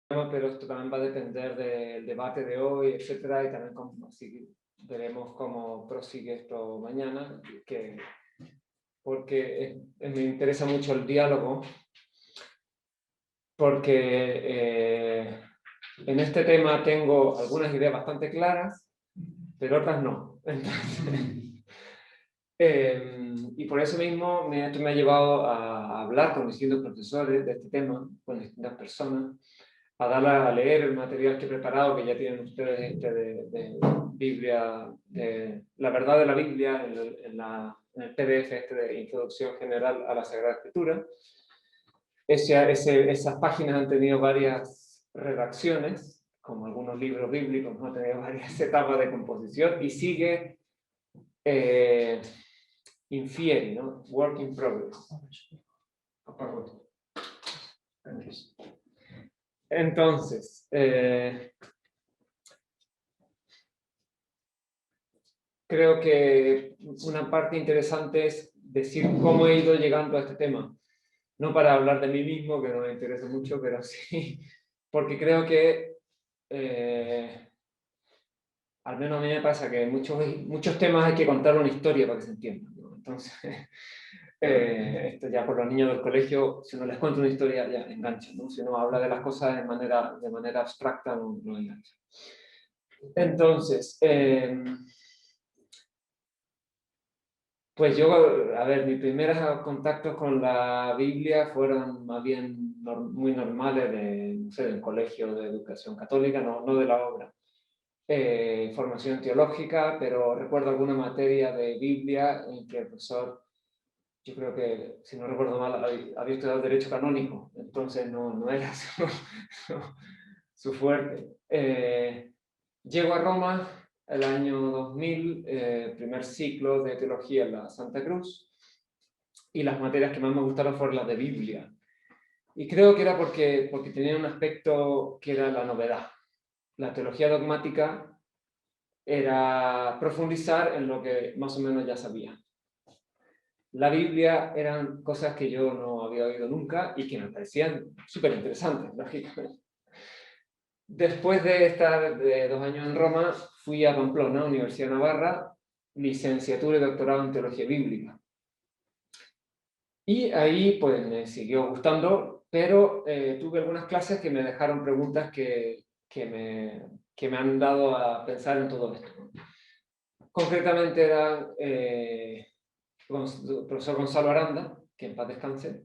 pero esto también va a depender del debate de hoy, etcétera, y también así veremos cómo prosigue esto mañana, porque me interesa mucho el diálogo, porque en este tema tengo algunas ideas bastante claras, pero otras no. Entonces, y por eso mismo esto me ha llevado a hablar con distintos profesores de este tema, con distintas personas, a leer el material que he preparado, que ya tienen ustedes de Biblia, de la verdad de la Biblia, en el PDF de Introducción General a la Sagrada Escritura. Esas páginas han tenido varias redacciones, como algunos libros bíblicos, ¿no? Han tenido varias etapas de composición y sigue infieri, ¿no? Work in progress. Entonces, creo que una parte interesante es decir cómo he ido llegando a este tema. No para hablar de mí mismo, que no me interesa mucho, pero sí, porque creo que, al menos a mí me pasa que muchos temas hay que contar una historia para que se entiendan, ¿no? Entonces, esto ya por los niños del colegio, si uno les cuenta una historia, ya engancha, ¿no? Si uno habla de las cosas de manera abstracta, no engancha. Entonces, pues yo, a ver, mis primeros contactos con la Biblia fueron más bien muy normales, no sé, del colegio de educación católica, no de la obra. Formación teológica, pero recuerdo alguna materia de Biblia en que el profesor, yo creo que, si no recuerdo mal, había estudiado Derecho Canónico, entonces no era su fuerte. Llego a Roma el año 2000, primer ciclo de teología en la Santa Cruz, y las materias que más me gustaron fueron las de Biblia. Y creo que era porque tenía un aspecto que era la novedad. La teología dogmática era profundizar en lo que más o menos ya sabía. La Biblia eran cosas que yo no había oído nunca y que me parecían súper interesantes, lógicamente. Después de estar 2 años en Roma, fui a Pamplona, Universidad de Navarra, licenciatura y doctorado en teología bíblica. Y ahí pues me siguió gustando, pero tuve algunas clases que me dejaron preguntas que me han dado a pensar en todo esto. Concretamente era el profesor Gonzalo Aranda, que en paz descanse,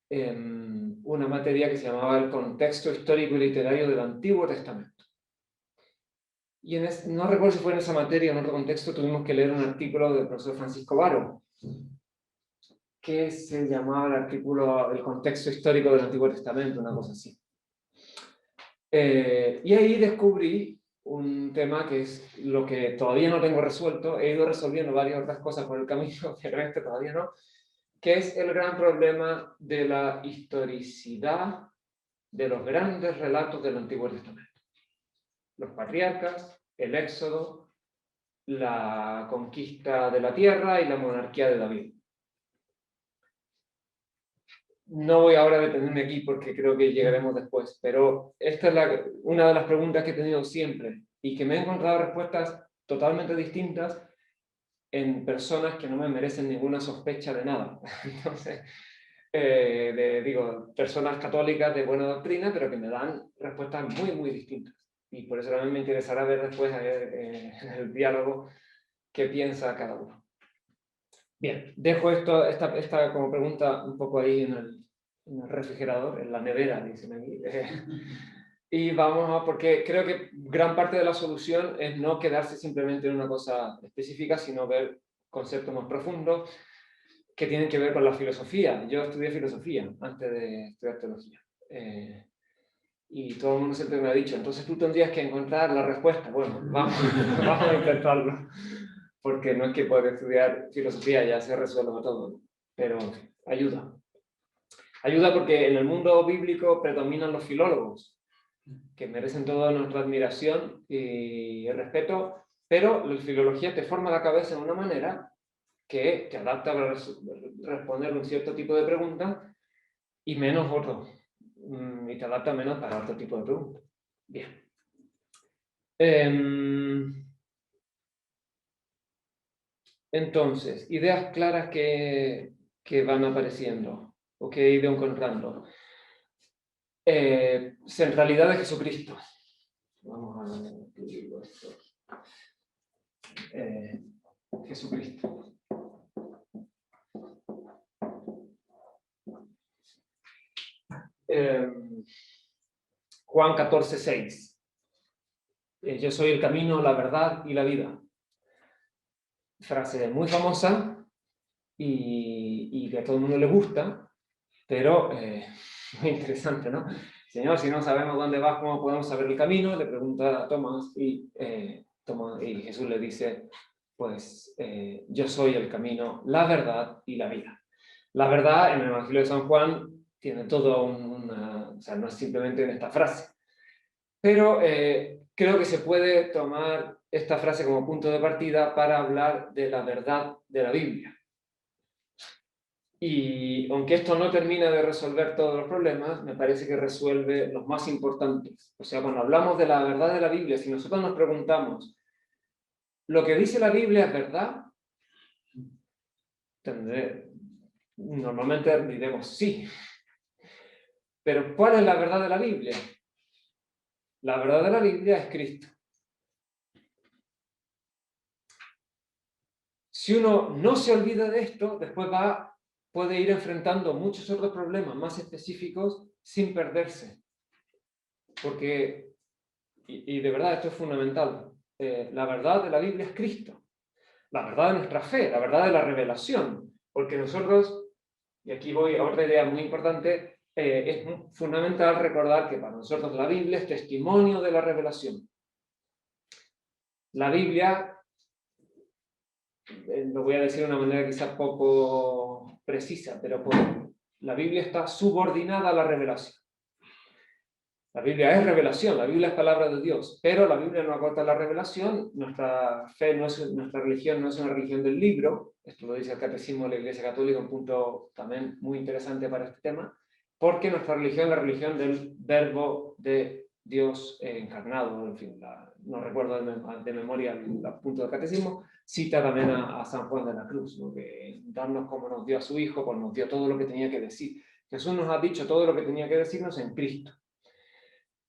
una materia que se llamaba el contexto histórico y literario del Antiguo Testamento. Y no recuerdo si fue en esa materia o en otro contexto, tuvimos que leer un artículo del profesor Francisco Varo, que se llamaba el artículo El contexto histórico del Antiguo Testamento, una cosa así. Y ahí descubrí un tema que es lo que todavía no tengo resuelto, he ido resolviendo varias otras cosas por el camino, pero este todavía no, que es el gran problema de la historicidad de los grandes relatos del Antiguo Testamento. Los patriarcas, el Éxodo, la conquista de la tierra y la monarquía de David. No voy ahora a detenerme aquí porque creo que llegaremos después, pero esta es una de las preguntas que he tenido siempre y que me he encontrado respuestas totalmente distintas en personas que no me merecen ninguna sospecha de nada. Entonces, personas católicas de buena doctrina, pero que me dan respuestas muy, muy distintas. Y por eso también me interesará ver después en el diálogo qué piensa cada uno. Bien, dejo esta como pregunta un poco ahí en el refrigerador, en la nevera, dicen aquí. Y vamos porque creo que gran parte de la solución es no quedarse simplemente en una cosa específica, sino ver conceptos más profundos que tienen que ver con la filosofía. Yo estudié filosofía antes de estudiar teología. Y todo el mundo siempre me ha dicho, entonces tú tendrías que encontrar la respuesta. Bueno, vamos a intentarlo. Porque no es que poder estudiar filosofía ya se resuelva todo, pero ayuda. Ayuda porque en el mundo bíblico predominan los filólogos, que merecen toda nuestra admiración y respeto, pero la filología te forma la cabeza de una manera que te adapta para responder un cierto tipo de preguntas y menos otro. y te adapta menos para otro tipo de preguntas. Bien. Entonces, ideas claras que van apareciendo o que he ido encontrando. Centralidad de Jesucristo. Vamos a escribirlo esto. Jesucristo. Juan 14:6. Yo soy el camino, la verdad y la vida. Frase muy famosa y que a todo el mundo le gusta, pero muy interesante, ¿no? Señor, si no sabemos dónde vas, ¿cómo podemos saber el camino? Le pregunta a Tomás y Jesús le dice, pues yo soy el camino, la verdad y la vida. La verdad en el Evangelio de San Juan tiene todo o sea, no es simplemente en esta frase. Pero creo que se puede tomar esta frase como punto de partida para hablar de la verdad de la Biblia. Y aunque esto no termina de resolver todos los problemas, me parece que resuelve los más importantes. O sea, cuando hablamos de la verdad de la Biblia, si nosotros nos preguntamos, ¿lo que dice la Biblia es verdad? Normalmente diremos sí. Pero ¿cuál es la verdad de la Biblia? La verdad de la Biblia es Cristo. Si uno no se olvida de esto, después puede ir enfrentando muchos otros problemas más específicos sin perderse. Porque, y de verdad esto es fundamental, la verdad de la Biblia es Cristo. La verdad de nuestra fe, la verdad de la revelación. Porque nosotros, y aquí voy a otra idea muy importante, es fundamental recordar que para nosotros la Biblia es testimonio de la revelación. La Biblia, lo voy a decir de una manera quizás poco precisa, pero la Biblia está subordinada a la revelación. La Biblia es revelación, la Biblia es palabra de Dios, pero la Biblia no acota la revelación. Nuestra fe, nuestra religión no es una religión del libro. Esto lo dice el Catecismo de la Iglesia Católica, un punto también muy interesante para este tema, porque nuestra religión es la religión del verbo de Dios encarnado. En fin, no recuerdo de memoria el punto del Catecismo, cita también a San Juan de la Cruz, ¿no? Que darnos como nos dio a su Hijo, pues nos dio todo lo que tenía que decir. Jesús nos ha dicho todo lo que tenía que decirnos en Cristo.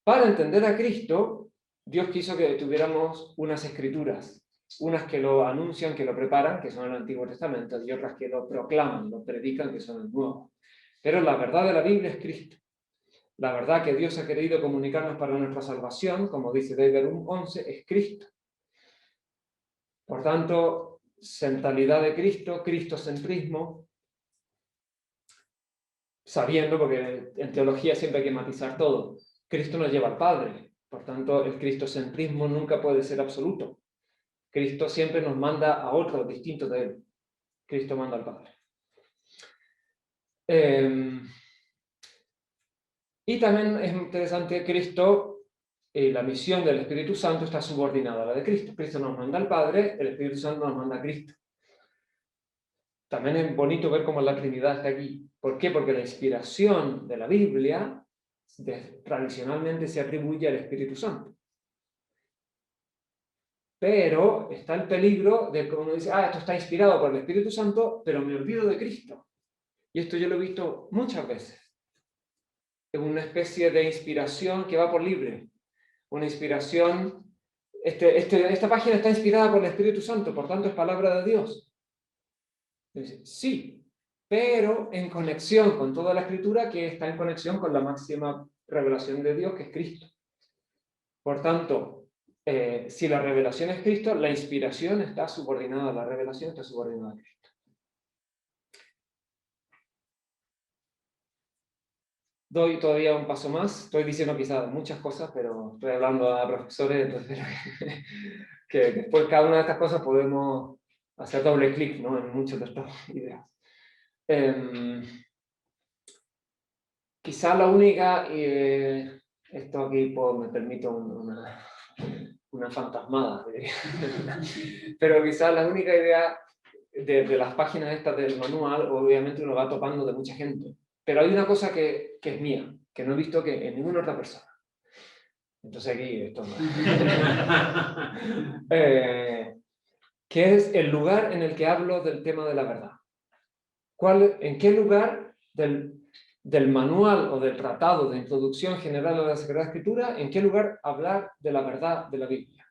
Para entender a Cristo, Dios quiso que tuviéramos unas escrituras, unas que lo anuncian, que lo preparan, que son el Antiguo Testamento, y otras que lo proclaman, lo predican, que son el Nuevo. Pero la verdad de la Biblia es Cristo. La verdad que Dios ha querido comunicarnos para nuestra salvación, como dice Deuteronomio 11, es Cristo. Por tanto, centralidad de Cristo, cristocentrismo, sabiendo, porque en teología siempre hay que matizar todo, Cristo nos lleva al Padre. Por tanto, el cristocentrismo nunca puede ser absoluto. Cristo siempre nos manda a otro distinto de él. Cristo manda al Padre. Y también es interesante, Cristo, la misión del Espíritu Santo está subordinada a la de Cristo. Cristo nos manda al Padre, el Espíritu Santo nos manda a Cristo. También es bonito ver cómo la Trinidad está aquí. ¿Por qué? Porque la inspiración de la Biblia tradicionalmente se atribuye al Espíritu Santo. Pero está el peligro de que uno dice, esto está inspirado por el Espíritu Santo, pero me olvido de Cristo. Y esto yo lo he visto muchas veces. Es una especie de inspiración que va por libre. Una inspiración, esta página está inspirada por el Espíritu Santo, por tanto es palabra de Dios. Dice, sí, pero en conexión con toda la Escritura, que está en conexión con la máxima revelación de Dios, que es Cristo. Por tanto, si la revelación es Cristo, la inspiración está subordinada a la revelación, está subordinada a Cristo. Doy todavía un paso más, estoy diciendo quizás muchas cosas, pero estoy hablando a profesores, entonces que después cada una de estas cosas podemos hacer doble clic, ¿no? En muchas de estas ideas. Quizá la única, esto aquí me permito una fantasmada, pero quizá la única idea de las páginas estas del manual, obviamente uno va topando de mucha gente, pero hay una cosa que es mía, que no he visto que en ninguna otra persona. Entonces aquí esto no. Que es el lugar en el que hablo del tema de la verdad. ¿En qué lugar del manual o del tratado de introducción general a la Sagrada Escritura, en qué lugar hablar de la verdad de la Biblia?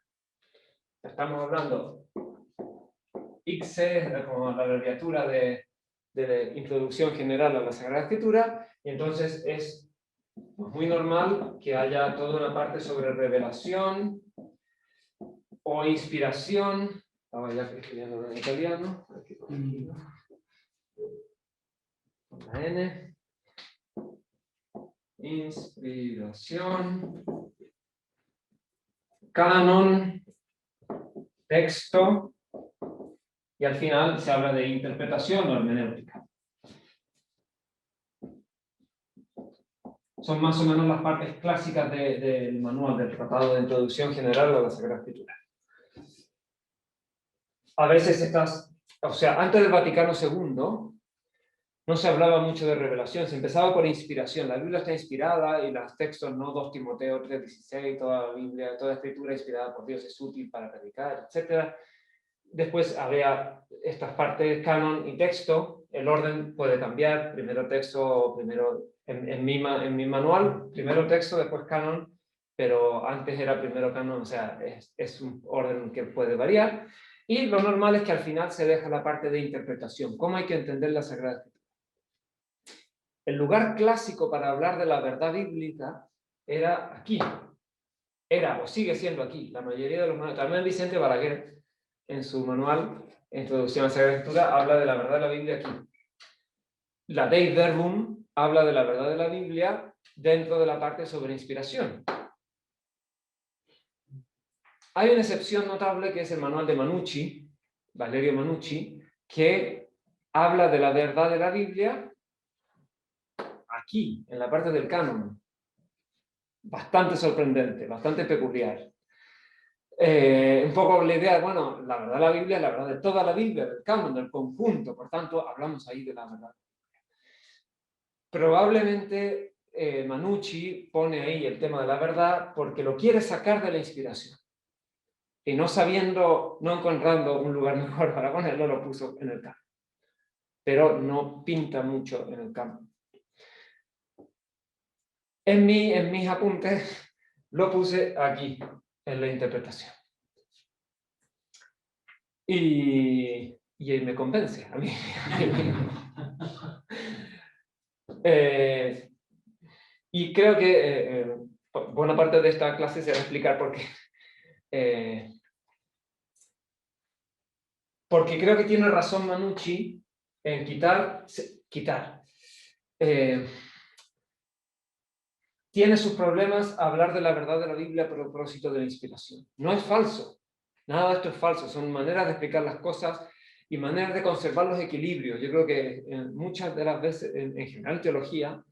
Estamos hablando ICSE, como la abreviatura de introducción general a la Sagrada Escritura, y entonces es muy normal que haya toda una parte sobre revelación o inspiración. Ahora ya que estoy estudiando en italiano, aquí con la N. Inspiración, canon, texto, y al final se habla de interpretación o hermenéutica. Son más o menos las partes clásicas del manual del Tratado de Introducción General a la Sagrada Escritura. A veces antes del Vaticano II, no se hablaba mucho de revelación, se empezaba por inspiración. La Biblia está inspirada y los textos, ¿no? 2 Timoteo 3:16, toda la Biblia, toda escritura inspirada por Dios es útil para predicar, etc. Después había estas partes, canon y texto. El orden puede cambiar, primero texto, en mi manual, primero texto, después canon, pero antes era primero canon, o sea, es un orden que puede variar. Y lo normal es que al final se deja la parte de interpretación, cómo hay que entender la Sagrada Escritura. El lugar clásico para hablar de la verdad bíblica era aquí. Era o sigue siendo aquí. La mayoría de los manuales, también Vicente Balaguer, en su manual Introducción a la Sagrada Escritura, habla de la verdad de la Biblia aquí. La Dei Verbum habla de la verdad de la Biblia dentro de la parte sobre inspiración. Hay una excepción notable que es el manual de Manucci, Valerio Manucci, que habla de la verdad de la Biblia aquí, en la parte del canon. Bastante sorprendente, bastante peculiar. Un poco la idea, bueno, la verdad de la Biblia es la verdad de toda la Biblia, del canon, del conjunto, por tanto, hablamos ahí de la verdad. Probablemente Manucci pone ahí el tema de la verdad porque lo quiere sacar de la inspiración. Y no encontrando un lugar mejor para ponerlo, lo puso en el canon. Pero no pinta mucho en el canon. En mis apuntes lo puse aquí, en la interpretación. Y me convence a mí. Y creo que buena parte de esta clase se va a explicar por qué. Porque creo que tiene razón Manucci en quitar. Tiene sus problemas hablar de la verdad de la Biblia por el propósito de la inspiración. No es falso. Nada de esto es falso. Son maneras de explicar las cosas y maneras de conservar los equilibrios. Yo creo que muchas de las veces, en general teología,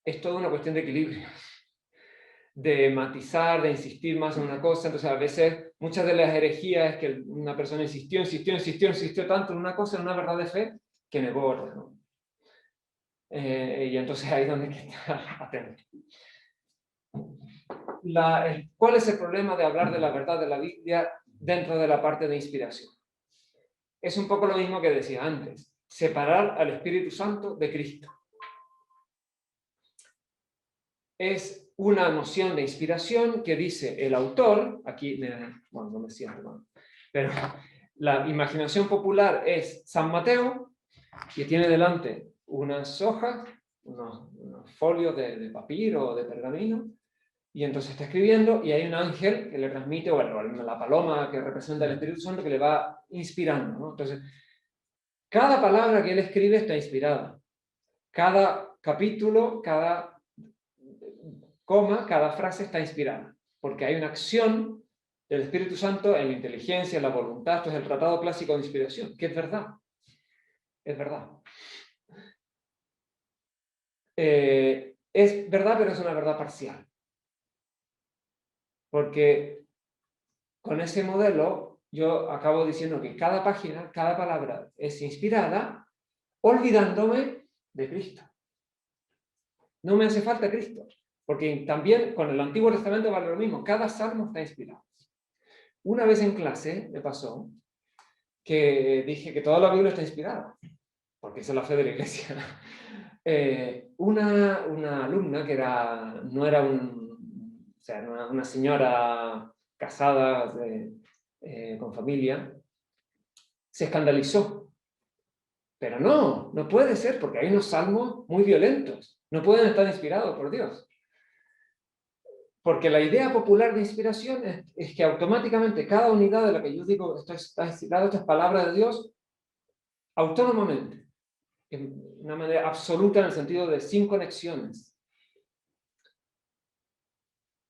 es toda una cuestión de equilibrio. De matizar, de insistir más en una cosa. Entonces, a veces, muchas de las herejías es que una persona insistió tanto en una cosa, en una verdad de fe, que negó otra, ¿no? Y entonces ahí es donde hay que estar atento. ¿Cuál es el problema de hablar de la verdad de la Biblia dentro de la parte de inspiración? Es un poco lo mismo que decía antes, separar al Espíritu Santo de Cristo. Es una noción de inspiración que dice el autor, aquí, bueno, no me siento, pero la imaginación popular es San Mateo, que tiene delante unas hojas, unos folios de papiro o de pergamino, y entonces está escribiendo y hay un ángel que le transmite, bueno, la paloma que representa el Espíritu Santo que le va inspirando, ¿no? Entonces, cada palabra que él escribe está inspirada. Cada capítulo, cada coma, cada frase está inspirada, porque hay una acción del Espíritu Santo en la inteligencia, en la voluntad. Esto es el tratado clásico de inspiración, que es verdad. Es verdad. Es verdad, pero es una verdad parcial. Porque con ese modelo yo acabo diciendo que cada página, cada palabra es inspirada, olvidándome de Cristo. No me hace falta Cristo. Porque también con el Antiguo Testamento vale lo mismo. Cada salmo está inspirado. Una vez en clase me pasó que dije que toda la Biblia está inspirada, porque esa es la fe de la iglesia. Una alumna que no era una señora casada con familia, se escandalizó. Pero no puede ser, porque hay unos salmos muy violentos. No pueden estar inspirados por Dios. Porque la idea popular de inspiración es que automáticamente cada unidad de la que yo digo esto está inspirado, esto es palabra de Dios, autónomamente, en una manera absoluta en el sentido de sin conexiones.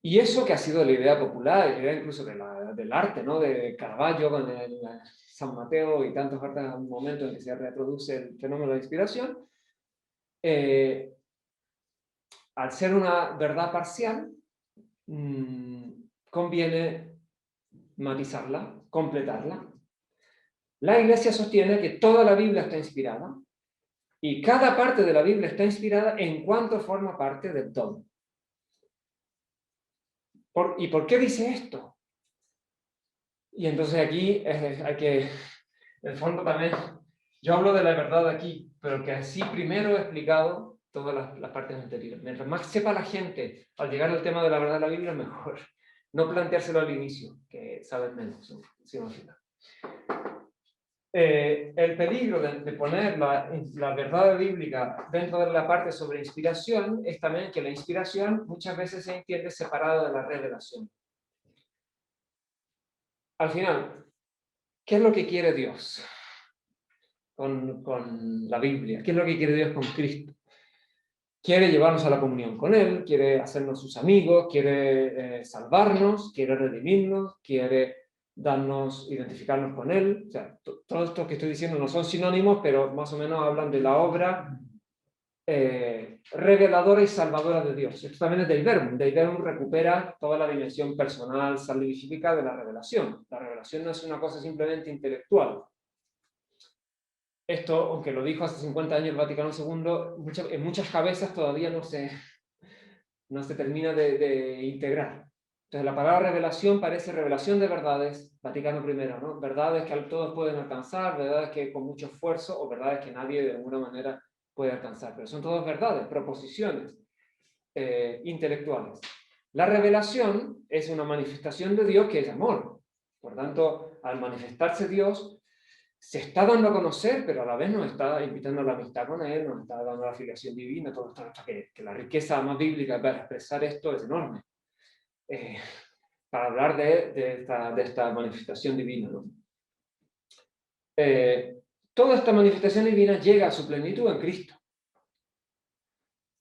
Y eso que ha sido la idea popular, la idea incluso del arte, ¿no? De Caravaggio con San Mateo y tantos otros momentos en que se reproduce el fenómeno de inspiración, al ser una verdad parcial, conviene matizarla, completarla. La Iglesia sostiene que toda la Biblia está inspirada y cada parte de la Biblia está inspirada en cuanto forma parte del todo. ¿Y por qué dice esto? Y entonces aquí hay que, en el fondo también, yo hablo de la verdad aquí, pero que así primero he explicado todas las partes anteriores. Mientras más sepa la gente al llegar al tema de la verdad de la Biblia, mejor. No planteárselo al inicio, que saben menos, sino al final. El peligro de poner la verdad bíblica dentro de la parte sobre inspiración es también que la inspiración muchas veces se entiende separada de la revelación. Al final, ¿qué es lo que quiere Dios con la Biblia? ¿Qué es lo que quiere Dios con Cristo? Quiere llevarnos a la comunión con Él, quiere hacernos sus amigos, quiere salvarnos, quiere redimirnos, quiere identificarnos con Él. O sea, todo esto que estoy diciendo no son sinónimos, pero más o menos hablan de la obra reveladora y salvadora de Dios. Esto también es Dei Verbum. Dei Verbum recupera toda la dimensión personal, salvífica de la revelación. La revelación no es una cosa simplemente intelectual. Esto, aunque lo dijo hace 50 años el Vaticano II, en muchas cabezas todavía no se termina de integrar. Entonces la palabra revelación parece revelación de verdades, Vaticano I, ¿no? Verdades que todos pueden alcanzar, verdades que con mucho esfuerzo, o verdades que nadie de alguna manera puede alcanzar. Pero son todas verdades, proposiciones intelectuales. La revelación es una manifestación de Dios que es amor. Por tanto, al manifestarse Dios, se está dando a conocer, pero a la vez nos está invitando a la amistad con Él, nos está dando la filiación divina, todo esto, que la riqueza más bíblica para expresar esto es enorme. Para hablar de esta manifestación divina, ¿no? Toda esta manifestación divina llega a su plenitud en Cristo.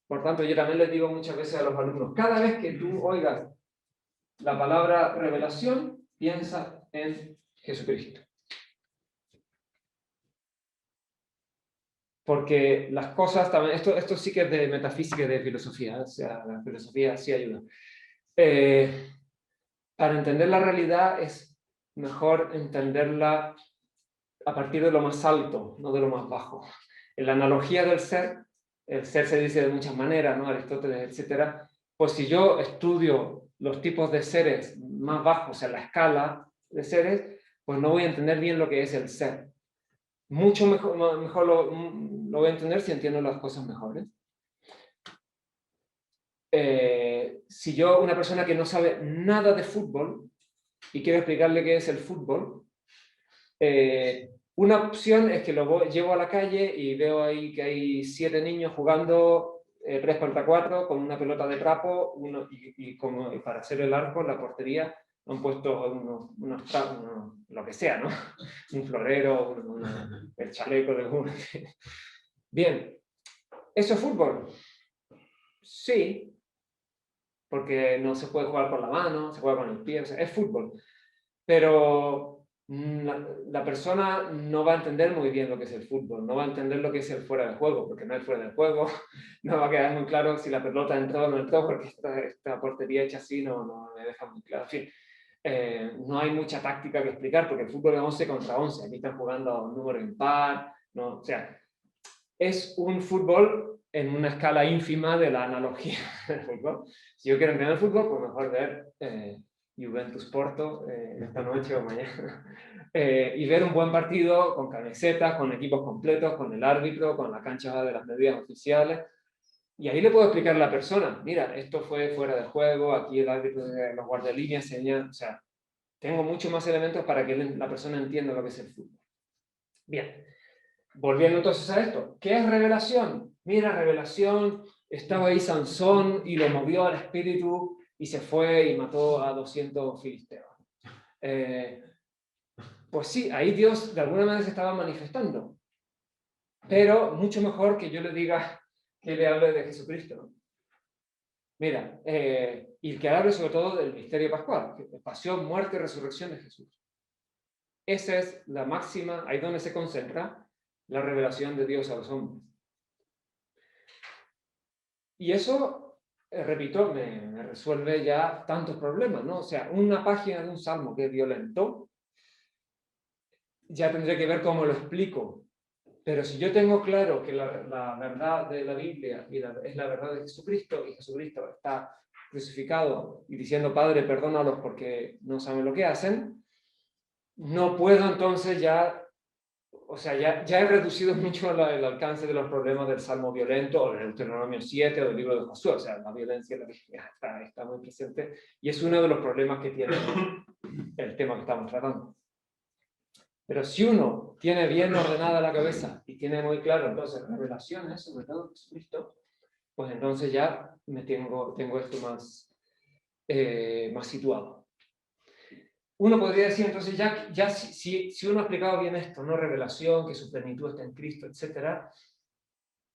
Por tanto, yo también les digo muchas veces a los alumnos, cada vez que tú oigas la palabra revelación, piensa en Jesucristo. Porque las cosas también, esto sí que es de metafísica y de filosofía, o sea, la filosofía sí ayuda. Para entender la realidad es mejor entenderla a partir de lo más alto, no de lo más bajo. En la analogía del ser, el ser se dice de muchas maneras, ¿no? Aristóteles, etc. Pues si yo estudio los tipos de seres más bajos en la escala de seres, pues no voy a entender bien lo que es el ser. Mucho mejor lo voy a entender si entiendo las cosas mejores. Si yo, una persona que no sabe nada de fútbol, y quiero explicarle qué es el fútbol, una opción es que llevo a la calle y veo ahí que hay 7 niños jugando 3 contra 4 con una pelota de trapo y para hacer el arco, la portería, han puesto lo que sea, ¿no? Un florero, el chaleco de uno. Bien, ¿eso es fútbol? Sí, porque no se puede jugar con la mano, se juega con el pie, o sea, es fútbol. Pero la persona no va a entender muy bien lo que es el fútbol, no va a entender lo que es el fuera de juego, porque no hay fuera de juego, no va a quedar muy claro si la pelota entró o no entró, porque esta portería hecha así no me deja muy claro. En fin, no hay mucha táctica que explicar, porque el fútbol es 11 contra 11, aquí están jugando a un número impar, ¿no? O sea, es un fútbol en una escala ínfima de la analogía del fútbol. Si yo quiero entender el fútbol, pues mejor ver Juventus Porto esta noche o mañana. Y ver un buen partido con camisetas, con equipos completos, con el árbitro, con la cancha de las medidas oficiales. Y ahí le puedo explicar a la persona, mira, esto fue fuera de juego, aquí el árbitro de los guardialíneas señala, o sea, tengo muchos más elementos para que la persona entienda lo que es el fútbol. Bien, volviendo entonces a esto, ¿qué es revelación? Mira, revelación, estaba ahí Sansón y lo movió al espíritu y se fue y mató a 200 filisteos. Pues sí, ahí Dios de alguna manera se estaba manifestando, pero mucho mejor que yo le diga que le hable de Jesucristo, ¿no? Mira, y que hable sobre todo del misterio pascual, pasión, muerte y resurrección de Jesús. Esa es la máxima, ahí donde se concentra la revelación de Dios a los hombres. Y eso, repito, me resuelve ya tantos problemas, ¿no? O sea, una página de un salmo que es violento, ya tendré que ver cómo lo explico. Pero si yo tengo claro que la verdad de la Biblia es la verdad de Jesucristo, y Jesucristo está crucificado y diciendo, Padre, perdónalos porque no saben lo que hacen, no puedo entonces ya, o sea, ya he reducido mucho el alcance de los problemas del Salmo violento, o del Deuteronomio 7, o del libro de Josué. O sea, la violencia en la Biblia está muy presente, y es uno de los problemas que tiene el tema que estamos tratando. Pero si uno tiene bien ordenada la cabeza y tiene muy claro entonces revelaciones, sobre todo Jesucristo, pues entonces ya tengo esto más situado. Uno podría decir entonces, ya si uno ha explicado bien esto, no revelación, que su plenitud está en Cristo, etc.,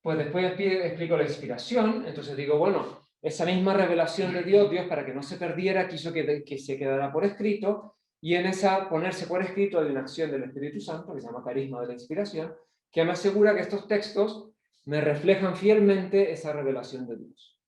pues después explico la inspiración. Entonces digo, bueno, esa misma revelación de Dios para que no se perdiera, quiso que se quedara por escrito, y en esa ponerse por escrito hay una acción del Espíritu Santo, que se llama carisma de la inspiración, que me asegura que estos textos me reflejan fielmente esa revelación de Dios.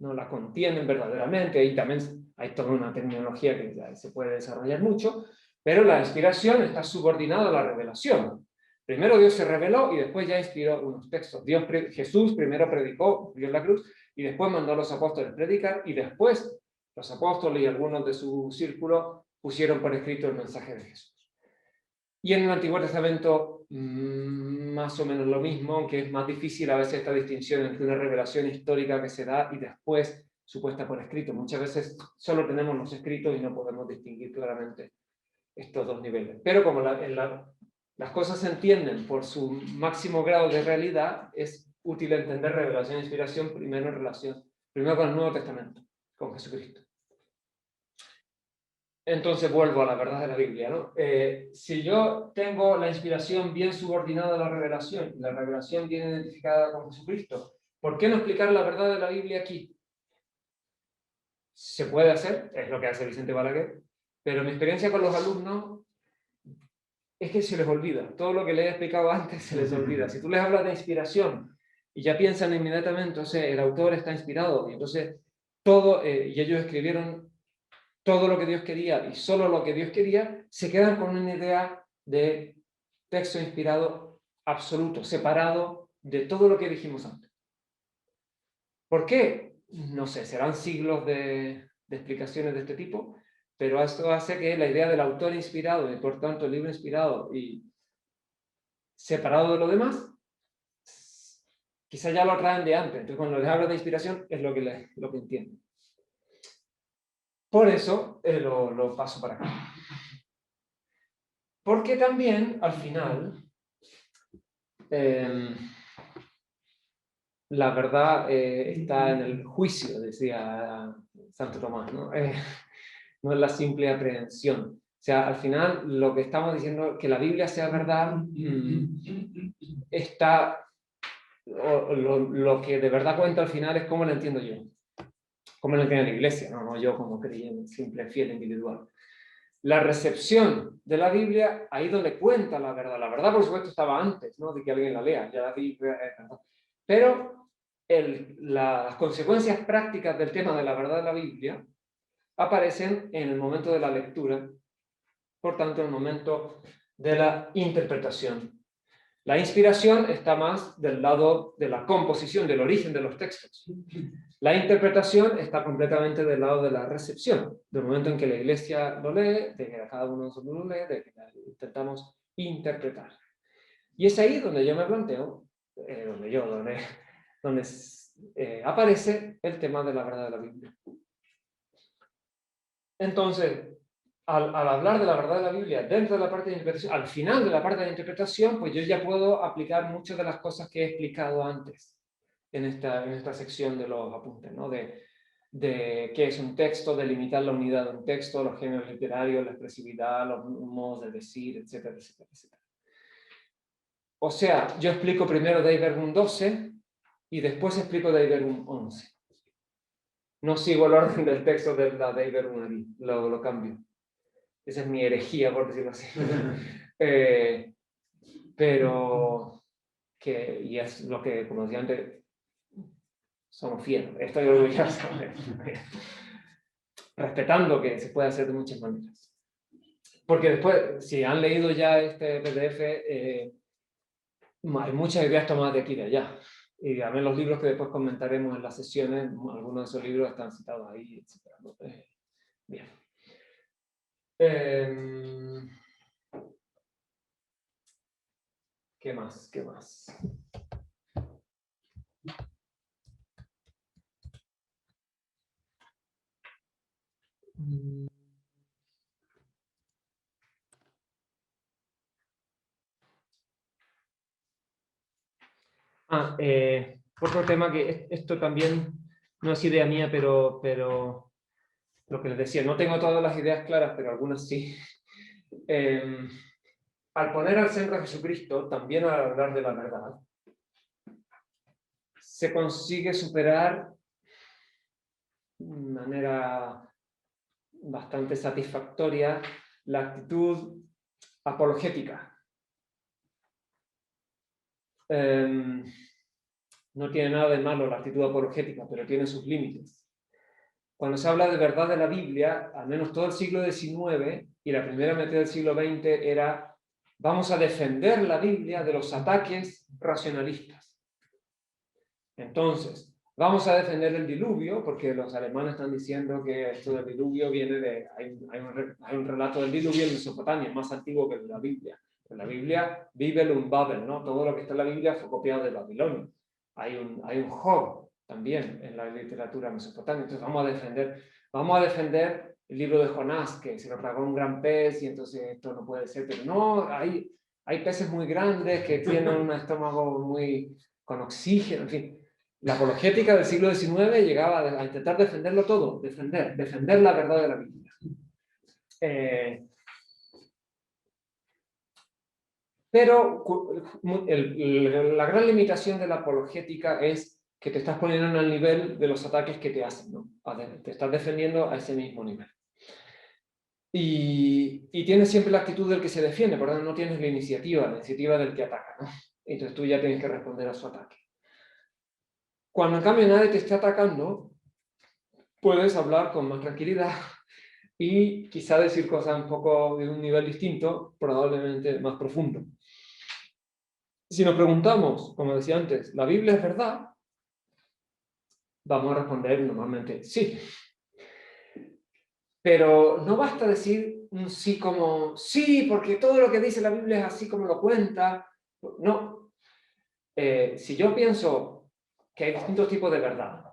No la contienen verdaderamente, ahí también hay toda una terminología que ya se puede desarrollar mucho, pero la inspiración está subordinada a la revelación. Primero Dios se reveló y después ya inspiró unos textos. Jesús primero predicó, murió en la cruz, y después mandó a los apóstoles predicar, y después los apóstoles y algunos de su círculo pusieron por escrito el mensaje de Jesús. Y en el Antiguo Testamento más o menos lo mismo, aunque es más difícil a veces esta distinción entre una revelación histórica que se da y después supuesta por escrito. Muchas veces solo tenemos los escritos y no podemos distinguir claramente estos dos niveles. Pero como las cosas se entienden por su máximo grado de realidad, es útil entender revelación e inspiración primero con el Nuevo Testamento, con Jesucristo. Entonces vuelvo a la verdad de la Biblia, ¿no? Si yo tengo la inspiración bien subordinada a la revelación, y la revelación bien identificada con Jesucristo, ¿por qué no explicar la verdad de la Biblia aquí? Se puede hacer, es lo que hace Vicente Balaguer, pero mi experiencia con los alumnos es que se les olvida. Todo lo que les he explicado antes se les olvida. Si tú les hablas de inspiración y ya piensan inmediatamente, entonces el autor está inspirado, y entonces todo, y ellos escribieron todo lo que Dios quería y solo lo que Dios quería, se quedan con una idea de texto inspirado absoluto, separado de todo lo que dijimos antes. ¿Por qué? No sé, serán siglos de explicaciones de este tipo, pero esto hace que la idea del autor inspirado y por tanto el libro inspirado y separado de lo demás, quizá ya lo traen de antes. Entonces cuando les hablo de inspiración es lo que entienden. Por eso lo paso para acá. Porque también, al final, la verdad está en el juicio, decía Santo Tomás, ¿no? No es la simple aprehensión. O sea, al final, lo que estamos diciendo, que la Biblia sea verdad, lo que de verdad cuenta al final es cómo la entiendo yo. Cómo la entiende la Iglesia, no yo como creyente, simple, fiel, individual. La recepción de la Biblia, ahí donde cuenta la verdad. La verdad, por supuesto, estaba antes, ¿no?, de que alguien la lea. Ya la Biblia es verdad. Pero las consecuencias prácticas del tema de la verdad de la Biblia aparecen en el momento de la lectura, por tanto, en el momento de la interpretación. La inspiración está más del lado de la composición, del origen de los textos. La interpretación está completamente del lado de la recepción, del momento en que la iglesia lo lee, de que cada uno de nosotros lo lee, de que intentamos interpretar. Y es ahí donde yo me planteo, donde aparece el tema de la verdad de la Biblia. Entonces, al hablar de la verdad de la Biblia dentro de la parte de interpretación, al final de la parte de interpretación, pues yo ya puedo aplicar muchas de las cosas que he explicado antes en esta sección de los apuntes, ¿no? De qué es un texto, de limitar la unidad de un texto, los géneros literarios, la expresividad, los modos de decir, etcétera, etcétera, etcétera. O sea, yo explico primero Dei Verbum 12 y después explico Dei Verbum 11. No sigo el orden del texto de la Dei Verbum aquí, lo cambio. Esa es mi herejía, por decirlo así. Pero, y es lo que, como decía antes, somos fieles. Estoy orgulloso. Respetando que se puede hacer de muchas maneras. Porque después, si han leído ya este PDF, hay muchas ideas tomadas de aquí y de allá. Y a ver los libros que después comentaremos en las sesiones, algunos de esos libros están citados ahí, etc. Bien. ¿Qué más? ¿Qué más? Otro tema que esto también no es idea mía, pero lo que les decía, no tengo todas las ideas claras, pero algunas sí. Al poner al centro a Jesucristo, también al hablar de la verdad, se consigue superar de manera bastante satisfactoria la actitud apologética. No tiene nada de malo la actitud apologética, pero tiene sus límites. Cuando se habla de verdad de la Biblia, al menos todo el siglo XIX y la primera mitad del siglo XX era: vamos a defender la Biblia de los ataques racionalistas. Entonces, vamos a defender el diluvio, porque los alemanes están diciendo que esto del diluvio viene de... Hay un relato del diluvio en Mesopotamia, más antiguo que el de la Biblia. En la Biblia, Bibel und Babel, ¿no? Todo lo que está en la Biblia fue copiado de Babilonia. Hay un Job también en la literatura mesopotámica. Entonces vamos a defender el libro de Jonás, que se lo tragó un gran pez y entonces esto no puede ser. Pero no, hay peces muy grandes que tienen un estómago muy con oxígeno, en fin. La apologética del siglo XIX llegaba a intentar defenderlo todo, defender la verdad de la Biblia. Pero la gran limitación de la apologética es que te estás poniendo al nivel de los ataques que te hacen, ¿no? Te estás defendiendo a ese mismo nivel. Y tienes siempre la actitud del que se defiende, por lo tanto no tienes la iniciativa del que ataca, ¿no? Entonces tú ya tienes que responder a su ataque. Cuando en cambio nadie te está atacando, puedes hablar con más tranquilidad y quizá decir cosas un poco de un nivel distinto, probablemente más profundo. Si nos preguntamos, como decía antes, ¿la Biblia es verdad? Vamos a responder normalmente sí. Pero no basta decir un sí como sí, porque todo lo que dice la Biblia es así como lo cuenta. No. Si yo pienso que hay distintos tipos de verdad,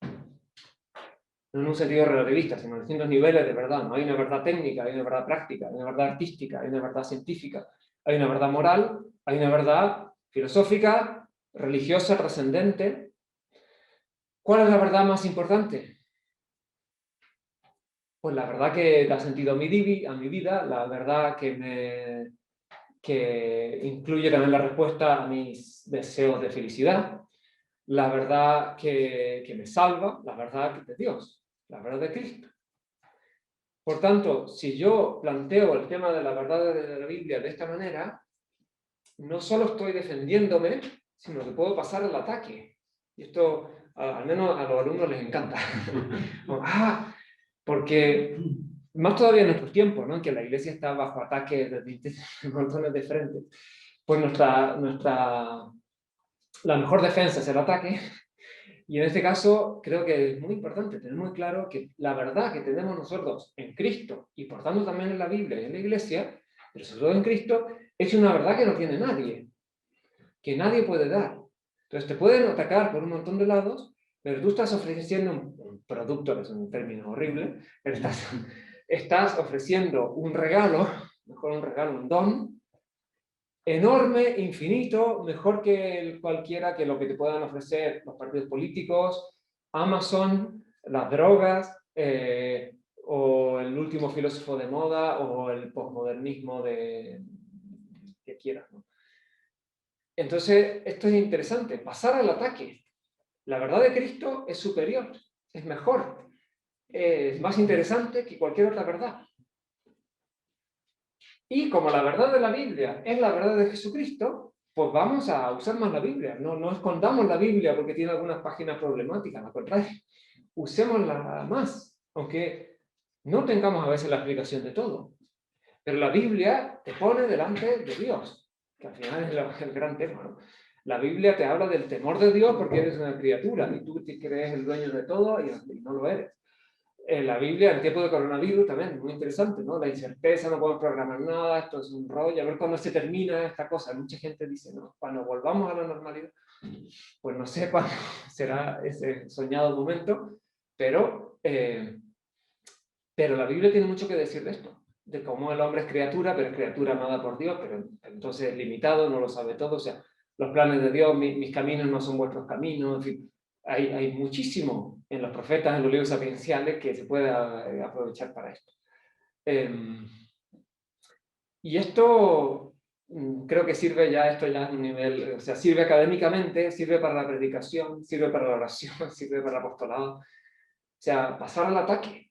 no en un sentido relativista, sino en distintos niveles de verdad. No hay una verdad técnica, hay una verdad práctica, hay una verdad artística, hay una verdad científica, hay una verdad moral, hay una verdad filosófica, religiosa, trascendente. ¿Cuál es la verdad más importante? Pues la verdad que da sentido a mi vida, la verdad que incluye también la respuesta a mis deseos de felicidad, la verdad que me salva, la verdad de Dios, la verdad de Cristo. Por tanto, si yo planteo el tema de la verdad de la Biblia de esta manera, no solo estoy defendiéndome, sino que puedo pasar al ataque. Y esto, al menos a los alumnos les encanta. Porque más todavía en nuestros tiempos, ¿no? Que la iglesia está bajo ataque de montones de frentes. pues la mejor defensa es el ataque. Y en este caso creo que es muy importante tener muy claro que la verdad que tenemos nosotros en Cristo, y por tanto también en la Biblia y en la Iglesia, pero sobre todo en Cristo, es una verdad que no tiene nadie, que nadie puede dar. Entonces te pueden atacar por un montón de lados, pero tú estás ofreciendo un producto, que es un término horrible, pero estás ofreciendo un regalo, mejor un regalo, un don, enorme, infinito, mejor que cualquiera que lo que te puedan ofrecer los partidos políticos, Amazon, las drogas, o el último filósofo de moda, o el posmodernismo que quieras, ¿no? Entonces, esto es interesante, pasar al ataque. La verdad de Cristo es superior, es mejor, es más interesante que cualquier otra verdad. Y como la verdad de la Biblia es la verdad de Jesucristo, pues vamos a usar más la Biblia. No escondamos la Biblia porque tiene algunas páginas problemáticas, al contrario, usémosla más, aunque no tengamos a veces la explicación de todo. Pero la Biblia te pone delante de Dios, que al final es el gran tema, ¿no? La Biblia te habla del temor de Dios porque eres una criatura y tú te crees el dueño de todo y no lo eres. En la Biblia, en tiempo de coronavirus, también muy interesante, ¿no? La incerteza, no podemos programar nada, esto es un rollo, a ver cuándo se termina esta cosa. Mucha gente dice, no, cuando volvamos a la normalidad, pues no sé cuándo será ese soñado momento, pero la Biblia tiene mucho que decir de esto, de cómo el hombre es criatura, pero es criatura amada por Dios, pero entonces es limitado, no lo sabe todo, o sea, los planes de Dios, mis caminos no son vuestros caminos, en fin, hay muchísimo en los profetas, en los libros sapienciales, que se puede aprovechar para esto. Y esto creo que sirve ya, esto ya es un nivel, o sea, sirve académicamente, sirve para la predicación, sirve para la oración, sirve para el apostolado. O sea, pasar al ataque,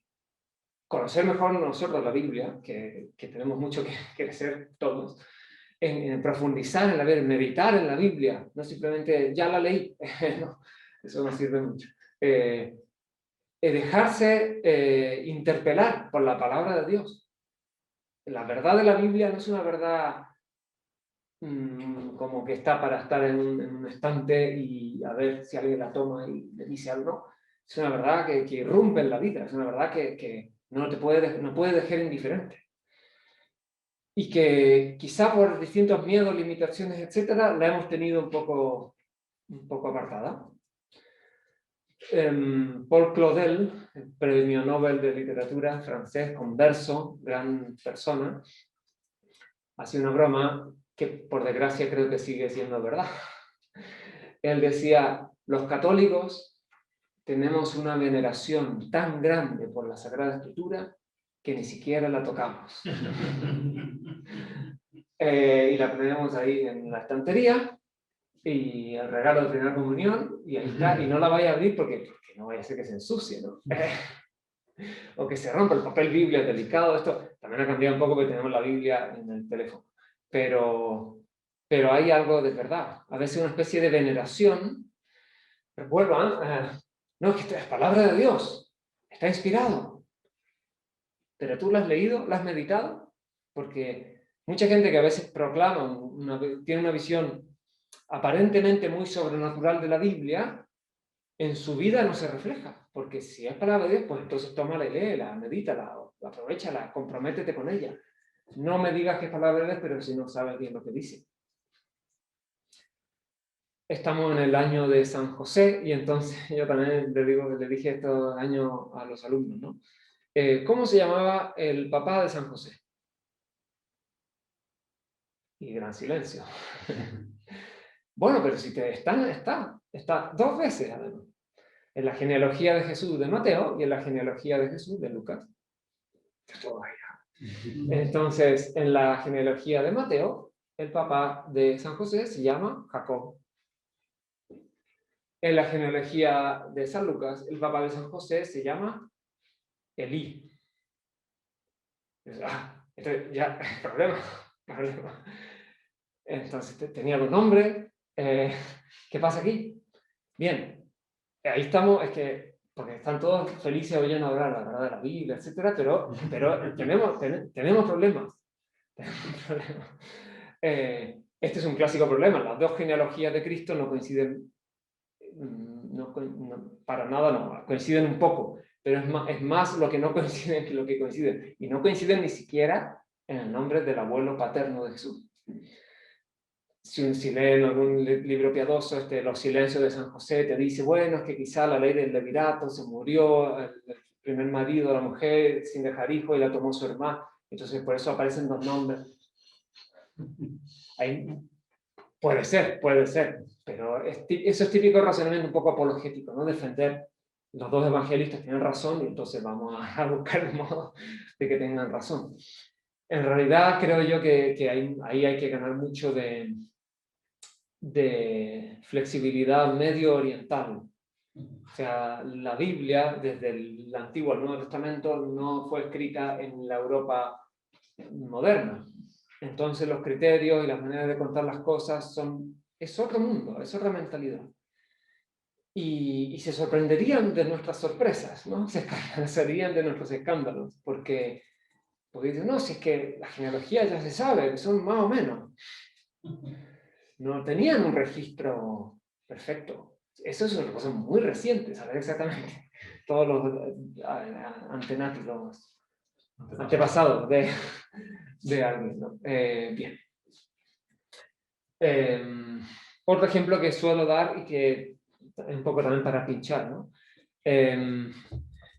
conocer mejor nosotros la Biblia, que tenemos mucho que crecer todos, en profundizar en la Biblia, meditar en la Biblia, no simplemente ya la leí, no, eso no sirve mucho. Dejarse interpelar por la palabra de Dios. La verdad de la Biblia no es una verdad como que está para estar en un estante y a ver si alguien la toma y le dice algo. Es una verdad que irrumpe en la vida, es una verdad que no puede dejar indiferente. Y que quizá por distintos miedos, limitaciones, etcétera, la hemos tenido un poco apartada. Paul Claudel, el premio Nobel de Literatura francés, converso, gran persona, hace una broma que por desgracia creo que sigue siendo verdad. Él decía, los católicos tenemos una veneración tan grande por la Sagrada Escritura que ni siquiera la tocamos. Y la tenemos ahí en la estantería, y el regalo de primera comunión, y ahí está, y no la vaya a abrir porque no vaya a ser que se ensucie, ¿no? O que se rompa, el papel Biblia es delicado, esto también ha cambiado un poco porque tenemos la Biblia en el teléfono, pero hay algo de verdad, a veces una especie de veneración. Recuerda, no, es que esta es palabra de Dios, está inspirado, pero tú lo has leído, lo has meditado, porque mucha gente que a veces proclama, tiene una visión aparentemente muy sobrenatural de la Biblia, en su vida no se refleja, porque si es palabra de Dios, pues entonces tómala y léela, medítala, aprovéchala, comprométete con ella. No me digas que es palabra de Dios, pero si no sabes bien lo que dice. Estamos en el año de San José, y entonces yo también le dije estos años a los alumnos, ¿no? ¿Cómo se llamaba el papá de San José? Y gran silencio. Bueno, pero si está dos veces además. En la genealogía de Jesús de Mateo y en la genealogía de Jesús de Lucas. Entonces, en la genealogía de Mateo, el papá de San José se llama Jacob. En la genealogía de San Lucas, el papá de San José se llama Elí. Entonces, ya, problema. Entonces, tenía los nombres. ¿Qué pasa aquí? Bien, ahí estamos, es que, porque están todos felices oyendo hablar la verdad de la Biblia, etcétera, pero tenemos problemas. este es un clásico problema. Las dos genealogías de Cristo no coinciden, para nada no, coinciden un poco, pero es más lo que no coinciden que lo que coinciden. Y no coinciden ni siquiera en el nombre del abuelo paterno de Jesús. Si leen algún libro piadoso, Los silencios de San José, te dice, bueno, es que quizá la ley del levirato, se murió el primer marido de la mujer sin dejar hijo y la tomó su hermano. Entonces por eso aparecen dos nombres. Ahí, puede ser, pero eso es típico razonamiento un poco apologético, ¿no? Defender los dos evangelistas tienen razón y entonces vamos a buscar el modo de que tengan razón. En realidad creo yo que ahí hay que ganar mucho de flexibilidad medio oriental. O sea, la Biblia, desde el Antiguo al Nuevo Testamento, no fue escrita en la Europa moderna. Entonces los criterios y las maneras de contar las cosas es otro mundo, es otra mentalidad. Y se sorprenderían de nuestras sorpresas, ¿no? Se escandalizarían de nuestros escándalos, porque dicen, no, si es que la genealogía ya se sabe, son más o menos. No tenían un registro perfecto. Eso es una cosa muy reciente, saber exactamente todos los antepasados de alguien, ¿no? Bien. Otro ejemplo que suelo dar y que un poco también para pinchar, ¿no?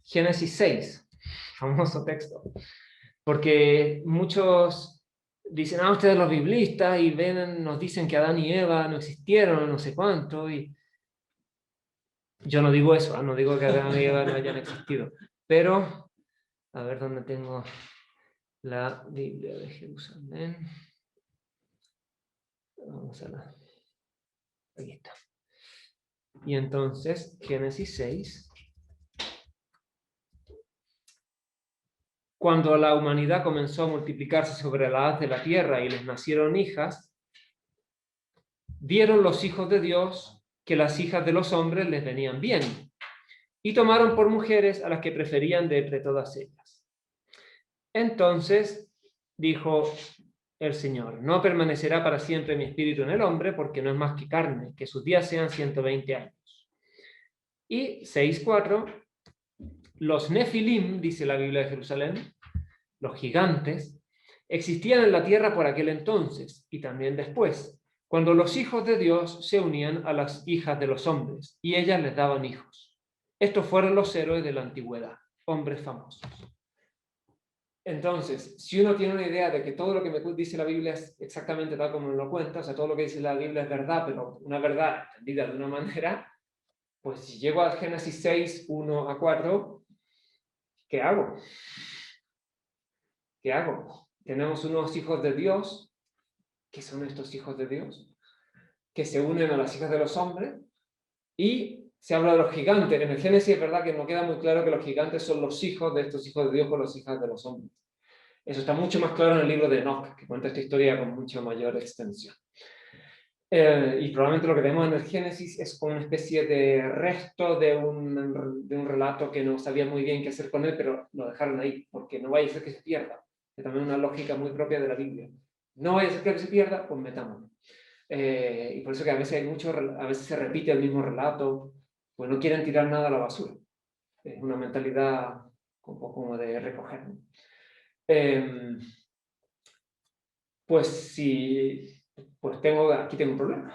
Génesis 6, famoso texto. Porque muchos dicen, ustedes los biblistas, y nos dicen que Adán y Eva no existieron, no sé cuánto, y yo no digo eso, no digo que Adán y Eva no hayan existido, pero, a ver dónde tengo la Biblia de Jerusalén. Vamos a la... Aquí está. Y entonces, Génesis 6. Cuando la humanidad comenzó a multiplicarse sobre la haz de la tierra y les nacieron hijas, vieron los hijos de Dios que las hijas de los hombres les venían bien, y tomaron por mujeres a las que preferían de entre todas ellas. Entonces dijo el Señor, no permanecerá para siempre mi espíritu en el hombre, porque no es más que carne, que sus días sean 120 años. Y 6:4, los Nefilim, dice la Biblia de Jerusalén, los gigantes, existían en la tierra por aquel entonces, y también después, cuando los hijos de Dios se unían a las hijas de los hombres, y ellas les daban hijos. Estos fueron los héroes de la antigüedad, hombres famosos. Entonces, si uno tiene una idea de que todo lo que me dice la Biblia es exactamente tal como me lo cuenta, o sea, todo lo que dice la Biblia es verdad, pero una verdad entendida de una manera, pues si llego a Génesis 6, 1 a 4, ¿qué hago? ¿Qué hago? Tenemos unos hijos de Dios. ¿Qué son estos hijos de Dios? Que se unen a las hijas de los hombres, y se habla de los gigantes. En el Génesis es verdad que no queda muy claro que los gigantes son los hijos de estos hijos de Dios con las hijas de los hombres. Eso está mucho más claro en el libro de Enoch, que cuenta esta historia con mucha mayor extensión. Y probablemente lo que tenemos en el Génesis es como una especie de resto de un relato que no sabía muy bien qué hacer con él, pero lo dejaron ahí, porque no vaya a ser que se pierda. Es también una lógica muy propia de la Biblia. No vaya a ser que se pierda, pues metámoslo. Y por eso que a veces se repite el mismo relato, pues no quieren tirar nada a la basura. Es una mentalidad un poco como de recoger, ¿no? Pues aquí tengo un problema.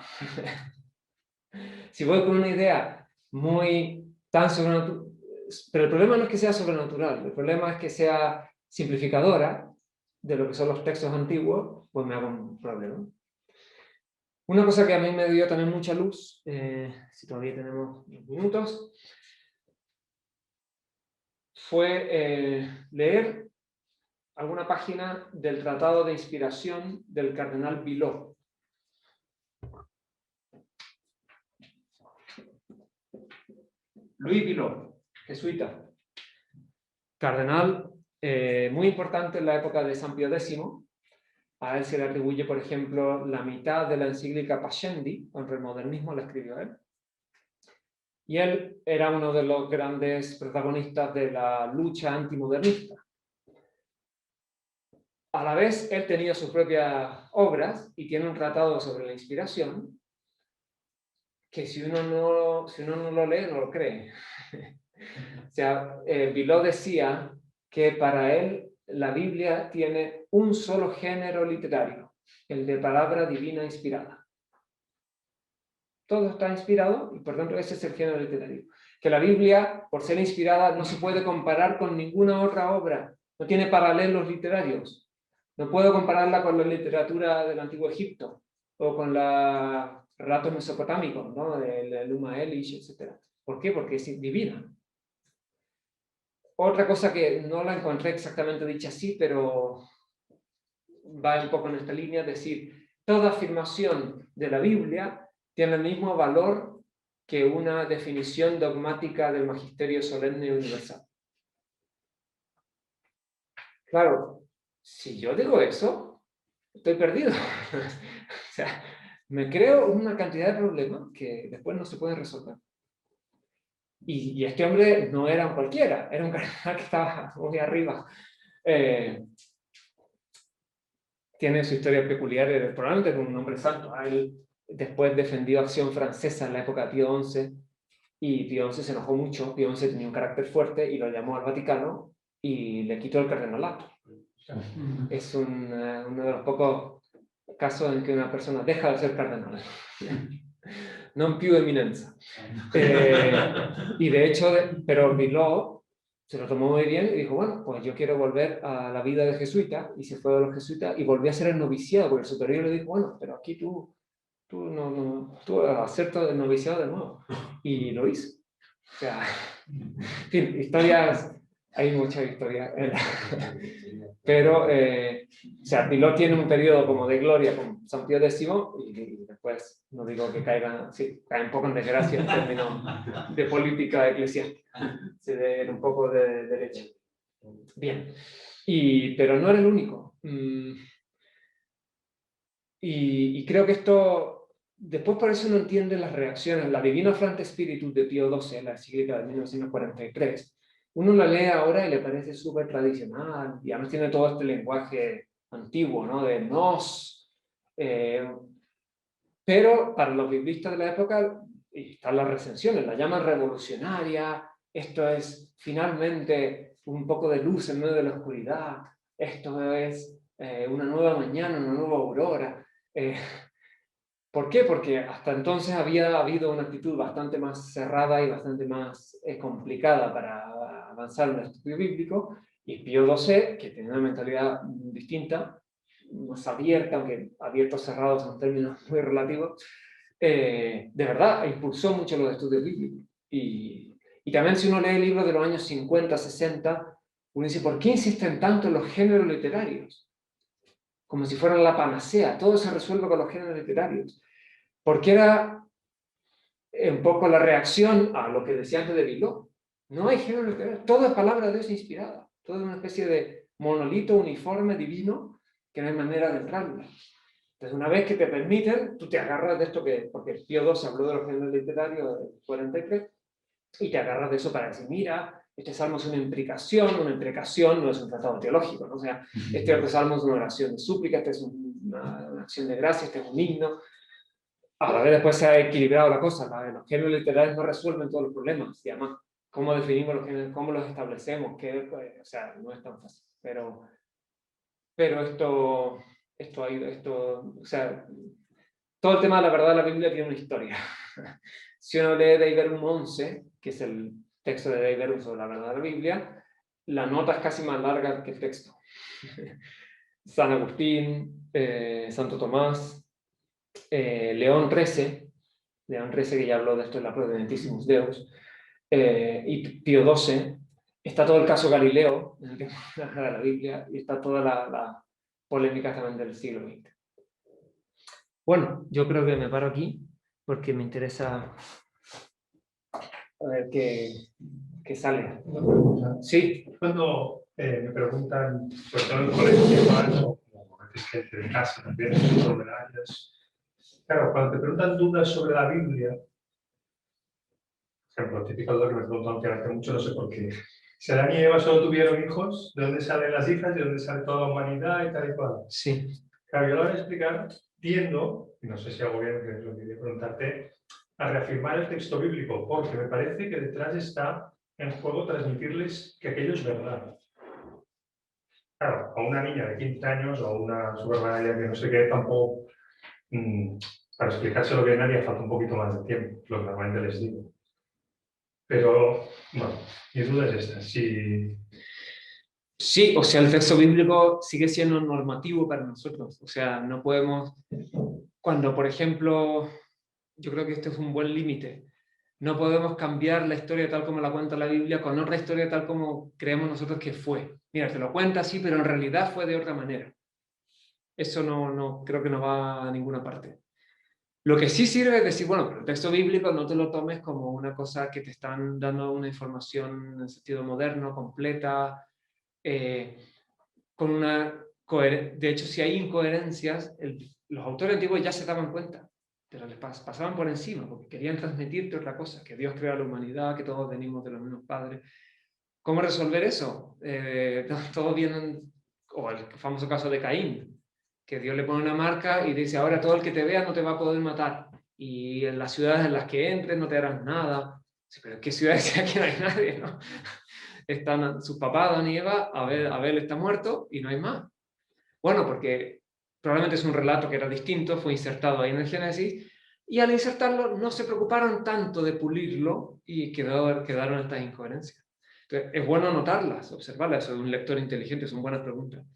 Si voy con una idea muy tan sobrenatural, pero el problema no es que sea sobrenatural, el problema es que sea simplificadora de lo que son los textos antiguos, pues me hago un problema. Una cosa que a mí me dio también mucha luz, si todavía tenemos unos minutos, fue leer alguna página del Tratado de Inspiración del cardenal Villot. Louis Villot, jesuita, cardenal muy importante en la época de San Pío X. A él se le atribuye, por ejemplo, la mitad de la encíclica Pascendi, contra el modernismo, la escribió él. Y él era uno de los grandes protagonistas de la lucha antimodernista. a la vez él tenía sus propias obras y tiene un tratado sobre la inspiración que si uno no lo lee, no lo cree. O sea, Villot decía que para él la Biblia tiene un solo género literario, el de palabra divina inspirada. Todo está inspirado y por tanto ese es el género literario. Que la Biblia, por ser inspirada, no se puede comparar con ninguna otra obra, no tiene paralelos literarios. No puedo compararla con la literatura del Antiguo Egipto o con los relatos mesopotámicos, ¿no? Del Enuma Elish, etc. ¿Por qué? Porque es divina. Otra cosa que no la encontré exactamente dicha así, pero va un poco en esta línea, es decir, toda afirmación de la Biblia tiene el mismo valor que una definición dogmática del magisterio solemne universal. Claro, si yo digo eso, estoy perdido. O sea, me creo una cantidad de problemas que después no se pueden resolver. Y este hombre no era un cualquiera, era un cardenal que estaba muy arriba. Tiene su historia peculiar, probablemente es un hombre santo. Él después defendió Acción Francesa en la época de Pío XI, y Pío XI se enojó mucho. Pío XI tenía un carácter fuerte y lo llamó al Vaticano y le quitó el cardenalato. Es uno de los pocos casos en que una persona deja de ser cardenal. Non più eminenza. Y de hecho, pero Villot se lo tomó muy bien y dijo, bueno, pues yo quiero volver a la vida de jesuita, y se fue de los jesuitas y volvió a ser el noviciado, porque el superior le dijo, bueno, pero aquí tú aceptas el noviciado de nuevo. Y lo hizo. O sea, en fin, historias, hay muchas historias. Pero, o sea, Villot tiene un periodo como de gloria con San Pío X y después, no digo que caiga, sí, cae un poco en desgracia en términos de política eclesiástica, se ve un poco de derecha. Bien, pero no era el único. Y creo que esto, después por eso no entiende las reacciones. La Divina Francte Spiritus de Pío XII, la encíclica de 1943, uno la lee ahora y le parece súper tradicional, y además tiene todo este lenguaje antiguo, ¿no? De nos. Pero para los biblistas de la época, y están las recensiones, la llaman revolucionaria, esto es finalmente un poco de luz en medio de la oscuridad, esto es una nueva mañana, una nueva aurora. ¿Por qué? Porque hasta entonces había habido una actitud bastante más cerrada y bastante más complicada para avanzar en el estudio bíblico, y Pío XII, que tenía una mentalidad distinta, más abierta, aunque abiertos cerrados son términos muy relativos, de verdad impulsó mucho los estudios bíblicos. Y también si uno lee libros de los años 50, 60, uno dice, ¿por qué insisten tanto en los géneros literarios? Como si fueran la panacea, todo se resuelve con los géneros literarios. Porque era un poco la reacción a lo que decía antes de Villot. No hay género literario, todo es palabra de Dios inspirada, todo es una especie de monolito uniforme divino que no hay manera de entrarlo. Entonces, una vez que te permiten, tú te agarras de esto, porque Pío II habló de los géneros literarios en el 43, y te agarras de eso para decir, mira, este salmo es una imprecación no es un tratado teológico, ¿no? O sea, este otro salmo es una oración de súplica, este es una acción de gracia, este es un himno. A la vez después se ha equilibrado la cosa, los géneros literarios no resuelven todos los problemas, y además, ¿cómo definimos los géneros? ¿Cómo los establecemos? O sea, no es tan fácil, pero o sea, todo el tema de la verdad de la Biblia tiene una historia. Si uno lee Dei Verbum 11, que es el texto de Dei Verbum sobre la verdad de la Biblia, la nota es casi más larga que el texto. San Agustín, Santo Tomás, León XIII, que ya habló de esto en la Prodementissimus Deus, y Pío XII, está todo el caso Galileo, en el que de la Biblia, y está toda la polémica también del siglo XX. Bueno, yo creo que me paro aquí, porque me interesa a ver qué sale. Sí. Cuando me preguntan, sobre todo en el colegio, o a veces gente de casa también, sobre áreas, claro, cuando te preguntan dudas sobre la Biblia, por ejemplo, típico de lo que me preguntan últimamente mucho, no sé por qué, Si Adán y Eva solo tuvieron hijos, ¿de dónde salen las hijas? ¿De dónde sale toda la humanidad y tal y cual? Sí. Claro, yo lo voy a explicar, tiendo, y no sé si hago bien, que es lo que quería preguntarte, a reafirmar el texto bíblico, porque me parece que detrás está en juego transmitirles que aquello es verdad. Claro, a una niña de 15 años o a una supermanaya que no sé qué, tampoco, para explicárselo bien haría falta un poquito más de tiempo, lo que normalmente les digo. Pero, bueno, mi duda es esta, si... Sí, o sea, el texto bíblico sigue siendo normativo para nosotros. O sea, no podemos, cuando, por ejemplo, yo creo que este es un buen límite, no podemos cambiar la historia tal como la cuenta la Biblia con otra historia tal como creemos nosotros que fue. Mira, te lo cuenta así, pero en realidad fue de otra manera. Eso no creo que no va a ninguna parte. Lo que sí sirve es decir, bueno, pero el texto bíblico no te lo tomes como una cosa que te están dando una información en el sentido moderno, completa, con una de hecho, si hay incoherencias, los autores antiguos ya se daban cuenta, pero les pasaban por encima, porque querían transmitirte otra cosa, que Dios creó a la humanidad, que todos venimos de los mismos padres. ¿Cómo resolver eso? Todos vienen, o el famoso caso de Caín, que Dios le pone una marca y dice, ahora todo el que te vea no te va a poder matar, y en las ciudades en las que entres no te harán nada. Sí, pero ¿en qué ciudades aquí no hay nadie, no? Están sus papás, Adán y Eva, Abel está muerto y no hay más. Bueno, porque probablemente es un relato que era distinto, fue insertado ahí en el Génesis, y al insertarlo no se preocuparon tanto de pulirlo y quedaron estas incoherencias. Entonces, es bueno notarlas, observarlas, eso de un lector inteligente, son buenas preguntas.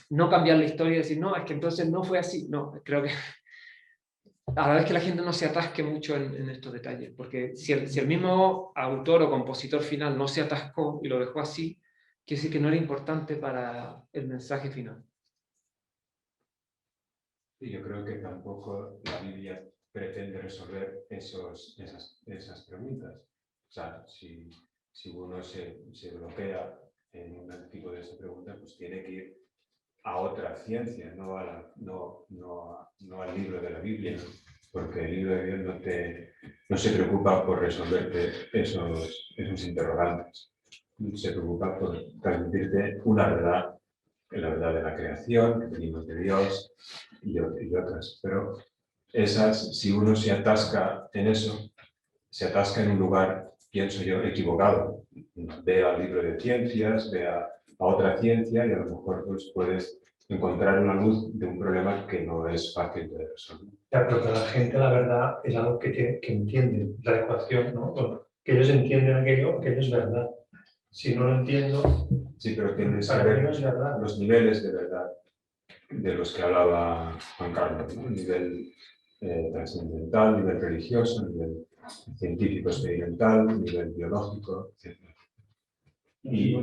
No cambiar la historia y decir, no, es que entonces no fue así. No, creo que a la vez que la gente no se atasque mucho en estos detalles, porque si el mismo autor o compositor final no se atascó y lo dejó así, quiere decir que no era importante para el mensaje final. Y yo creo que tampoco la Biblia pretende resolver esas preguntas. O sea, si uno se bloquea en un tipo de esa pregunta, pues tiene que ir a otra ciencia, no al libro de la Biblia, porque el libro de Dios no se preocupa por resolverte esos interrogantes. Se preocupa por transmitirte una verdad, la verdad de la creación, que venimos de Dios y otras. Pero esas, si uno se atasca en eso, se atasca en un lugar, pienso yo, equivocado. Ve al libro de ciencias, ve a otra ciencia y a lo mejor pues, puedes encontrar una luz de un problema que no es fácil de resolver. Ya, pero para la gente la verdad es algo que entiende, la ecuación, ¿no? Bueno, que ellos entienden aquello es verdad. Si no lo entiendo, sí, pero tienes que para ver mí no es verdad. Los niveles de verdad de los que hablaba Juan Carlos, ¿no? Nivel trascendental, nivel religioso, nivel científico experimental, nivel biológico, etc. Y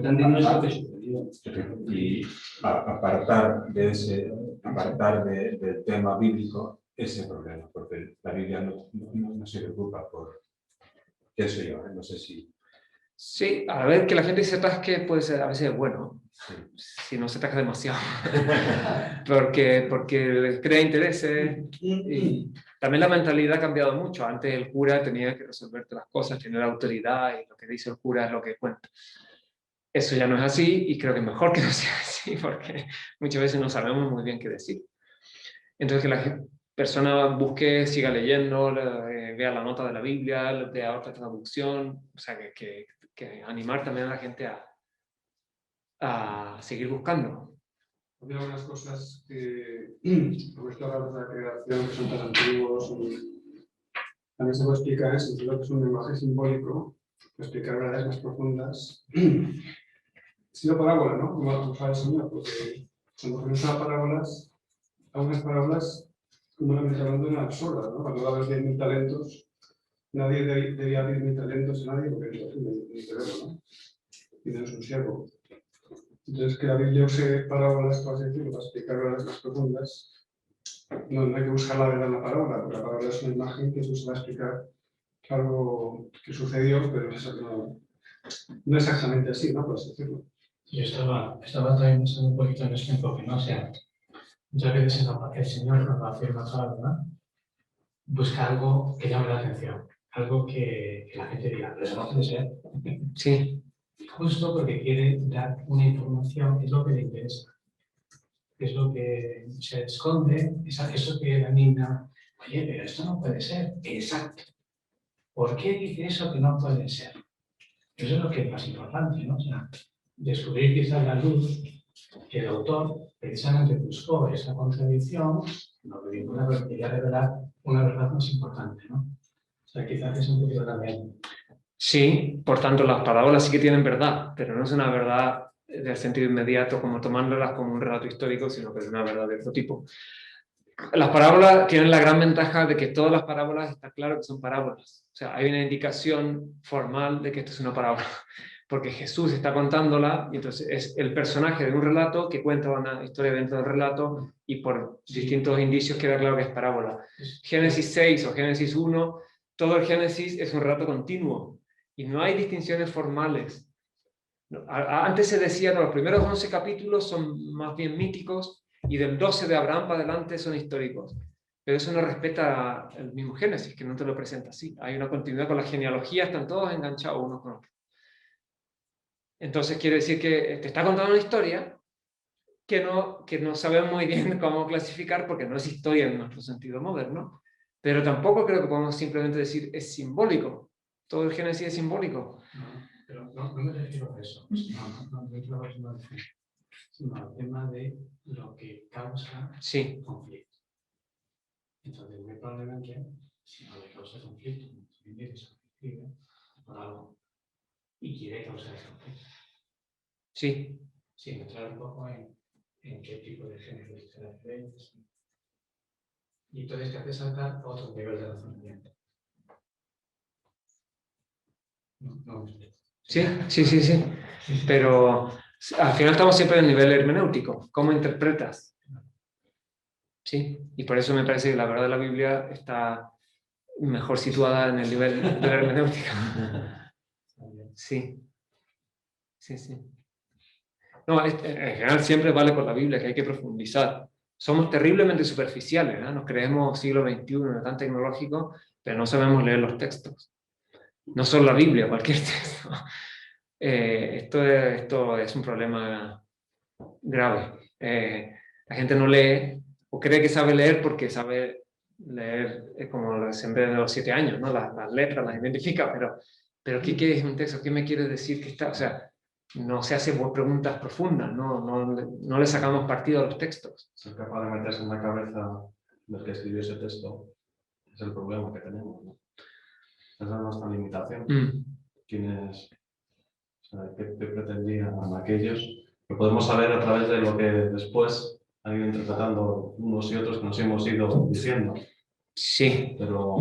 apartar del tema bíblico ese problema, porque la Biblia no se preocupa por eso yo, no sé si... Sí, a ver, que la gente se atasque puede ser a veces bueno, Sí. si no se atasca demasiado, porque crea intereses y también la mentalidad ha cambiado mucho. Antes el cura tenía que resolverte las cosas, tener autoridad y lo que dice el cura es lo que cuenta. Eso ya no es así y creo que es mejor que no sea así porque muchas veces no sabemos muy bien qué decir. Entonces que la persona busque, siga leyendo, vea la nota de la Biblia, vea otra traducción, o sea que animar también a la gente a seguir buscando. Había algunas cosas que, como esto habla de la creación, que son tan antiguos, también se puede explicar en el sentido que es un lenguaje simbólico, explicar verdades más profundas. Estilo parábola, ¿no? Como lo usaba el Señor, porque cuando ponemos a parábolas, algunas parábolas, humanamente hablando, eran absurdas, ¿no? Cuando dabas 10.000 talentos, nadie debía 10.000 talentos a nadie, porque es ni cerebro, ¿no? Y no es un siervo. Entonces, que la Biblia use parábolas, por así decirlo, para explicar verdades más profundas, no hay que buscar la verdad en la parábola, porque la parábola es una imagen que se usa para explicar algo que sucedió, pero eso no exactamente así, ¿no? Por así decirlo. Yo estaba también pensando un poquito en este enfoque, ¿no? O sea, muchas veces el Señor nos afirma la verdad, busca algo que llame la atención. algo que la gente diga, pero eso no puede ser. Sí, Justo porque quiere dar una información, que es lo que le interesa. Que es lo que se esconde, es eso que la niña, oye, pero esto no puede ser. Exacto. ¿Por qué dice eso que no puede ser? Eso es lo que es más importante, ¿no? O sea, descubrir quizás la luz que el autor precisamente buscó esa contradicción, no que ninguna, pero quería revelar una verdad más importante, ¿no? O sea, quizás es un poquito también. sí, por tanto las parábolas sí que tienen verdad, pero no es una verdad del sentido inmediato como tomándolas como un relato histórico, sino que es una verdad de otro tipo. Las parábolas tienen la gran ventaja de que todas las parábolas está claro que son parábolas. O sea, hay una indicación formal de que esto es una parábola, porque Jesús está contándola y entonces es el personaje de un relato que cuenta una historia dentro del relato y por distintos indicios queda claro que es parábola. Génesis 6 o Génesis 1, todo el Génesis es un relato continuo y no hay distinciones formales. Antes se decía que los primeros 11 capítulos son más bien míticos y del 12 de Abraham para adelante son históricos. Pero eso no respeta el mismo Génesis, que no te lo presenta así. Hay una continuidad con la genealogía, están todos enganchados unos con otros. Entonces quiere decir que te está contando una historia que no sabemos muy bien cómo clasificar porque no es historia en nuestro sentido moderno, pero tampoco creo que podamos simplemente decir es simbólico. Todo el Génesis es simbólico. Pero no me refiero a eso, no me refiero a eso, sino al tema de lo que causa Sí. conflicto. Entonces, muy probablemente, si no le causa conflicto, se escribe por algo y quiere causar ese conflicto. Sí. Sin entrar un poco en qué tipo de género se refiere. Y entonces te hace saltar a otro nivel de razonamiento. No me explico. Sí. Pero al final estamos siempre en el nivel hermenéutico. ¿Cómo interpretas? Sí, y por eso me parece que la verdad de la Biblia está mejor situada en el nivel de la hermenéutica. Sí. No, en general siempre vale con la Biblia que hay que profundizar. Somos terriblemente superficiales, ¿no? Nos creemos siglo XXI, no tan tecnológico, pero no sabemos leer los textos. No solo la Biblia, cualquier texto. Esto es un problema grave. La gente no lee o cree que sabe leer porque sabe leer como siempre de los 7 años, ¿no? Las letras las identifica, pero ¿qué es un texto? ¿Qué me quiere decir que está? O sea, no se hacen preguntas profundas, no le sacamos partido a los textos. Ser capaz de meterse en la cabeza del que escribió ese texto es el problema que tenemos, ¿no? Esa es nuestra limitación. ¿Qué pretendían aquellos? Que podemos saber a través de lo que después han ido interpretando unos y otros que nos hemos ido diciendo. Sí. Pero...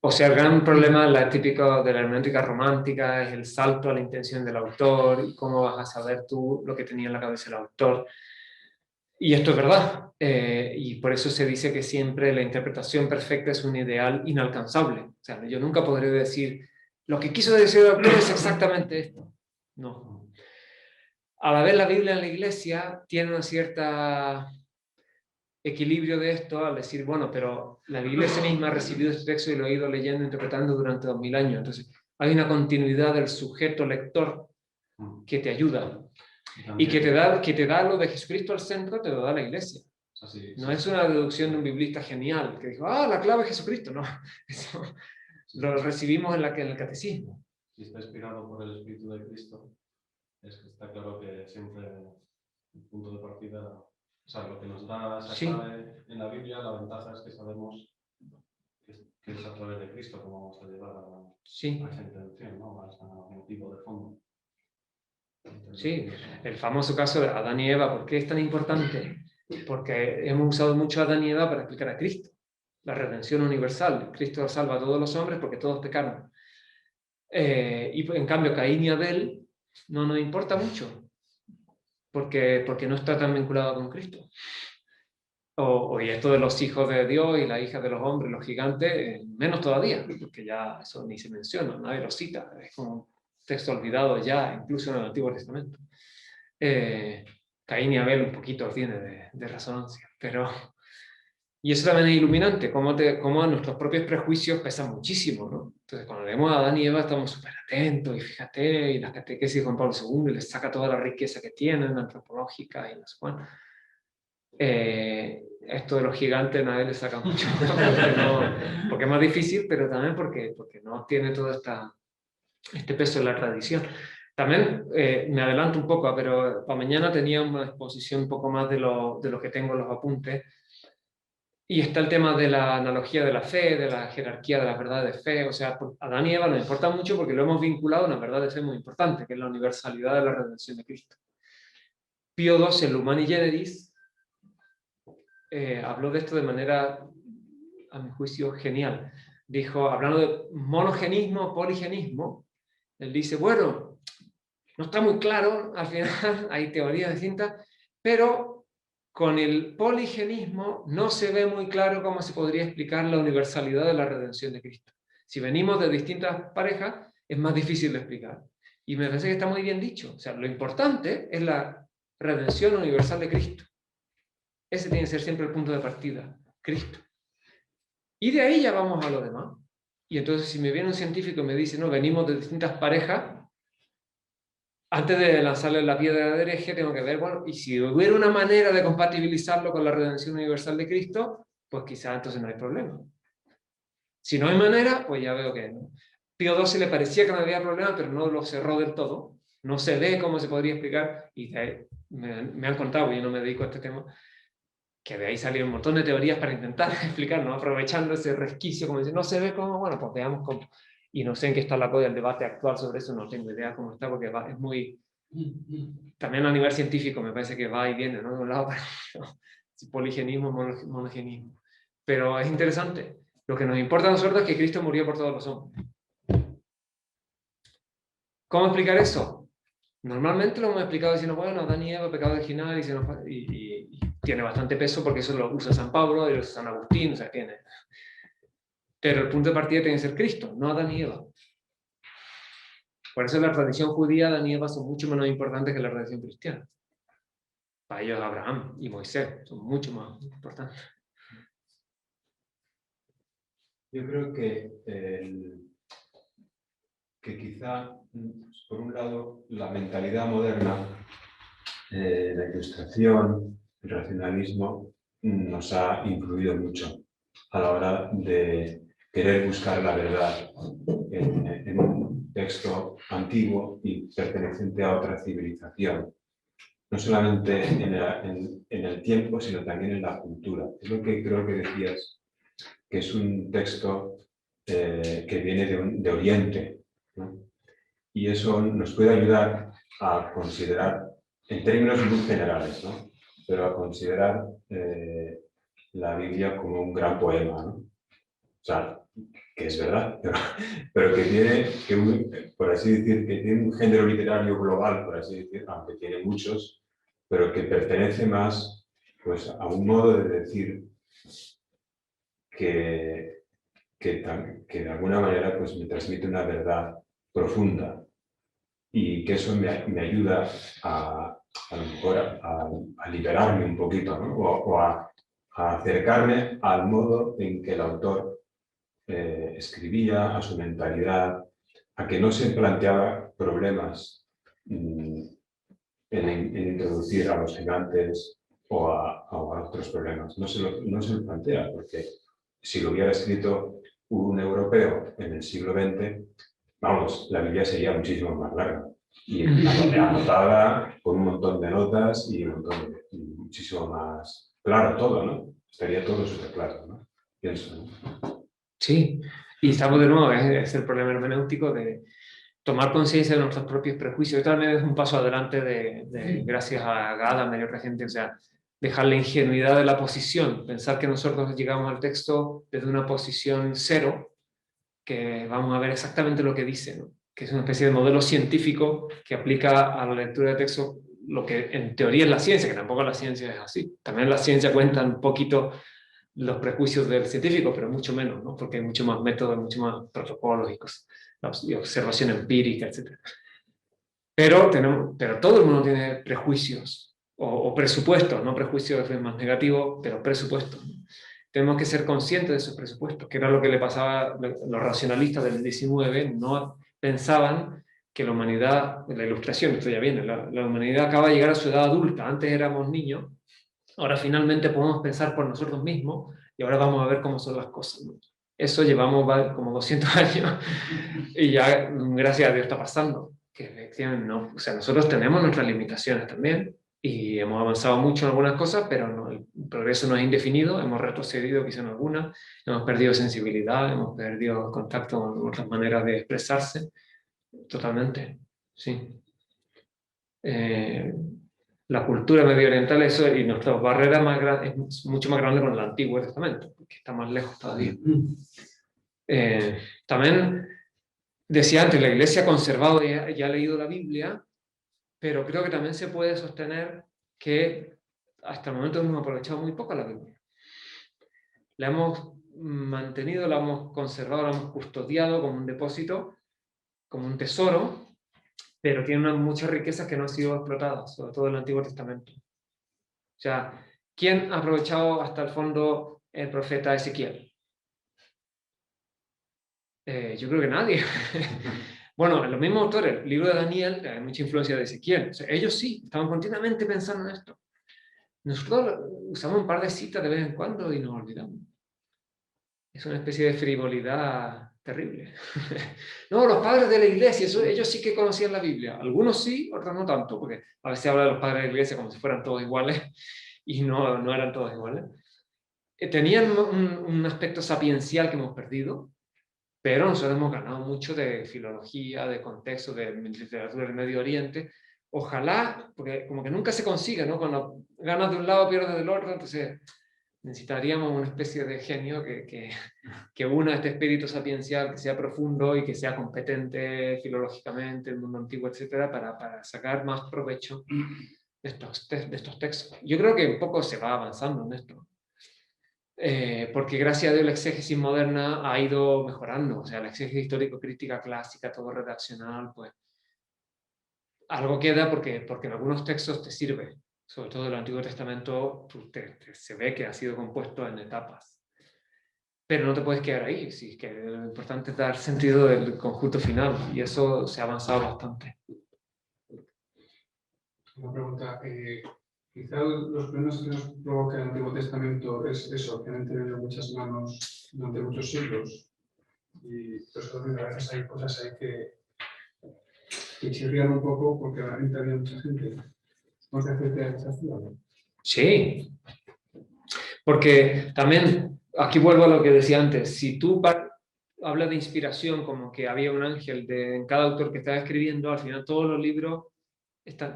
O sea, el gran problema la típico de la hermenéutica romántica es el salto a la intención del autor y cómo vas a saber tú lo que tenía en la cabeza el autor. Y esto es verdad. Y por eso se dice que siempre la interpretación perfecta es un ideal inalcanzable. O sea, yo nunca podré decir, lo que quiso decir el autor es exactamente esto. No. A la vez la Biblia en la Iglesia tiene una cierta equilibrio de esto al decir, bueno, pero la Iglesia misma ha recibido este texto y lo ha ido leyendo e interpretando durante 2000 años. Entonces, hay una continuidad del sujeto lector que te ayuda. Y que te da lo de Jesucristo al centro, te lo da la Iglesia. No es una deducción de un biblista genial que dijo, la clave es Jesucristo. No, eso lo recibimos en el catecismo. Si está inspirado por el Espíritu de Cristo, es que está claro que siempre el punto de partida, o sea, lo que nos da esa clave en la Biblia, la ventaja es que sabemos que es a través de Cristo como vamos a llegar a esa intención, ¿no? A ese motivo de fondo. Sí, el famoso caso de Adán y Eva, ¿por qué es tan importante? Porque hemos usado mucho a Adán y Eva para explicar a Cristo, la redención universal. Cristo salva a todos los hombres porque todos pecaron. Y en cambio Caín y Abel no nos importa mucho, porque no está tan vinculado con Cristo. Y esto de los hijos de Dios y las hijas de los hombres, los gigantes, menos todavía, porque ya eso ni se menciona, nadie lo cita, es como un texto olvidado ya, incluso en el Antiguo Testamento. Caín y Abel un poquito tiene de resonancia, pero... Y eso también es iluminante, cómo nuestros propios prejuicios pesan muchísimo, ¿no? Entonces, cuando leemos a Adán y Eva estamos súper atentos, y fíjate, y la catequesis de Juan Pablo II, y les saca toda la riqueza que tienen, antropológica, y no sé cuál. Esto de los gigantes nadie le saca mucho, porque es más difícil, pero también porque no tiene todo este peso en la tradición. También me adelanto un poco, pero para mañana tenía una exposición un poco más de lo que tengo en los apuntes. Y está el tema de la analogía de la fe, de la jerarquía de las verdades de fe. O sea, a Adán y Eva nos importa mucho porque lo hemos vinculado a una verdad de fe muy importante, que es la universalidad de la redención de Cristo. Pío II, en Humani Generis, habló de esto de manera, a mi juicio, genial. Dijo, hablando de monogenismo, poligenismo, él dice, bueno, no está muy claro, al final hay teorías distintas, pero con el poligenismo no se ve muy claro cómo se podría explicar la universalidad de la redención de Cristo. Si venimos de distintas parejas, es más difícil de explicar. Y me parece que está muy bien dicho. O sea, lo importante es la redención universal de Cristo. Ese tiene que ser siempre el punto de partida, Cristo. Y de ahí ya vamos a lo demás. Y entonces si me viene un científico y me dice, no, venimos de distintas parejas, antes de lanzarle la piedra de hereje, tengo que ver, bueno, y si hubiera una manera de compatibilizarlo con la redención universal de Cristo, pues quizás entonces no hay problema. Si no hay manera, pues ya veo que no. Pío XII le parecía que no había problema, pero no lo cerró del todo. No se ve cómo se podría explicar, y me han contado, yo no me dedico a este tema, que de ahí salieron un montón de teorías para intentar explicarlo, ¿no? Aprovechando ese resquicio, como dice, no se ve cómo, bueno, pues veamos cómo. Y no sé en qué está la cosa del debate actual sobre eso, no tengo idea cómo está, porque es muy... También a nivel científico me parece que va y viene, ¿no? De un lado para otro. Poligenismo, monogenismo. Pero es interesante. Lo que nos importa a nosotros es que Cristo murió por todos los hombres. ¿Cómo explicar eso? Normalmente lo hemos explicado diciendo, bueno, Adán y Eva, pecado original, y tiene bastante peso porque eso lo usa San Pablo, y lo usa San Agustín, o sea, tiene... Pero el punto de partida tiene que ser Cristo, no Adán y Eva. Por eso en la tradición judía, Adán y Eva son mucho menos importantes que la tradición cristiana. Para ellos Abraham y Moisés son mucho más importantes. Yo creo que quizá, por un lado, la mentalidad moderna, la ilustración, el racionalismo, nos ha influido mucho a la hora de querer buscar la verdad en un texto antiguo y perteneciente a otra civilización. No solamente en el tiempo, sino también en la cultura. Es lo que creo que decías, que es un texto que viene de Oriente, ¿no? Y eso nos puede ayudar a considerar, en términos muy generales, ¿no? Pero a considerar la Biblia como un gran poema, ¿no? O sea, que es verdad, pero que tiene, por así decir, que tiene un género literario global, por así decir, aunque tiene muchos, pero que pertenece más, pues, a un modo de decir que de alguna manera, pues, me transmite una verdad profunda y que eso me ayuda a lo mejor a liberarme un poquito, ¿no? o a acercarme al modo en que el autor escribía, a su mentalidad, a que no se planteaba problemas en introducir a los gigantes o a otros problemas. No se lo plantea, porque si lo hubiera escrito un europeo en el siglo XX, vamos, la Biblia sería muchísimo más larga y anotada con un montón de notas y muchísimo más claro todo, ¿no? Estaría todo súper claro, ¿no? Pienso, ¿no? Sí, y estamos de nuevo, es el problema hermenéutico de tomar conciencia de nuestros propios prejuicios. Esto también es un paso adelante gracias a Gadamer y otra gente, o sea, dejar la ingenuidad de la posición, pensar que nosotros llegamos al texto desde una posición cero, que vamos a ver exactamente lo que dice, ¿no? Que es una especie de modelo científico que aplica a la lectura de texto lo que en teoría es la ciencia, que tampoco la ciencia es así. También la ciencia cuenta un poquito los prejuicios del científico, pero mucho menos, ¿no? Porque hay mucho más métodos, mucho más protocolos y observación empírica, etc. Pero todo el mundo tiene prejuicios o presupuestos, no prejuicios es más negativo, pero presupuestos, ¿no? tenemos que ser conscientes de esos presupuestos, que era lo que le pasaba a los racionalistas del 19, no pensaban que la humanidad, la ilustración, esto ya viene, la humanidad acaba de llegar a su edad adulta, antes éramos niños, ahora finalmente podemos pensar por nosotros mismos y ahora vamos a ver cómo son las cosas, ¿no? Eso llevamos como 200 años y ya, gracias a Dios, está pasando. Que efectivamente no, o sea, nosotros tenemos nuestras limitaciones también y hemos avanzado mucho en algunas cosas, pero no, el progreso no es indefinido, hemos retrocedido quizá en algunas, hemos perdido sensibilidad, hemos perdido contacto con otras maneras de expresarse, totalmente, sí. La cultura mediooriental eso, y nuestra barrera es mucho más grande con el Antiguo Testamento, porque está más lejos todavía. También decía antes, la Iglesia ha conservado y ha leído la Biblia, pero creo que también se puede sostener que hasta el momento hemos aprovechado muy poco la Biblia. La hemos mantenido, la hemos conservado, la hemos custodiado como un depósito, como un tesoro, pero tiene muchas riquezas que no han sido explotadas, sobre todo en el Antiguo Testamento. O sea, ¿quién ha aprovechado hasta el fondo el profeta Ezequiel? Yo creo que nadie. Bueno, los mismos autores, el libro de Daniel, hay mucha influencia de Ezequiel. O sea, ellos sí, estaban continuamente pensando en esto. Nosotros usamos un par de citas de vez en cuando y nos olvidamos. Es una especie de frivolidad terrible. No, los padres de la iglesia, ellos sí que conocían la Biblia. Algunos sí, otros no tanto, porque a veces habla de los padres de la iglesia como si fueran todos iguales y no eran todos iguales. Tenían un aspecto sapiencial que hemos perdido, pero nosotros hemos ganado mucho de filología, de contexto, de literatura del Medio Oriente. Ojalá, porque como que nunca se consigue, ¿no? Cuando ganas de un lado, pierdes del otro, entonces necesitaríamos una especie de genio que una este espíritu sapiencial, que sea profundo y que sea competente filológicamente, el mundo antiguo, etcétera, para sacar más provecho de estos textos. Yo creo que un poco se va avanzando en esto. Porque gracias a Dios la exégesis moderna ha ido mejorando, o sea, la exégesis histórico-crítica clásica, todo redaccional, pues algo queda porque en algunos textos te sirve, sobre todo el Antiguo Testamento se ve que ha sido compuesto en etapas, pero no te puedes quedar ahí, sí, que lo importante es dar sentido del conjunto final y eso se ha avanzado bastante. Una pregunta, quizá los problemas que nos provoca el Antiguo Testamento es eso, que han tenido muchas manos durante muchos siglos. Y pues a veces hay cosas ahí que chirrían un poco porque realmente había mucha gente. ¿Cómo se hace teatrización? Sí, porque también, aquí vuelvo a lo que decía antes, si tú hablas de inspiración como que había un ángel en cada autor que estaba escribiendo, al final todos los libros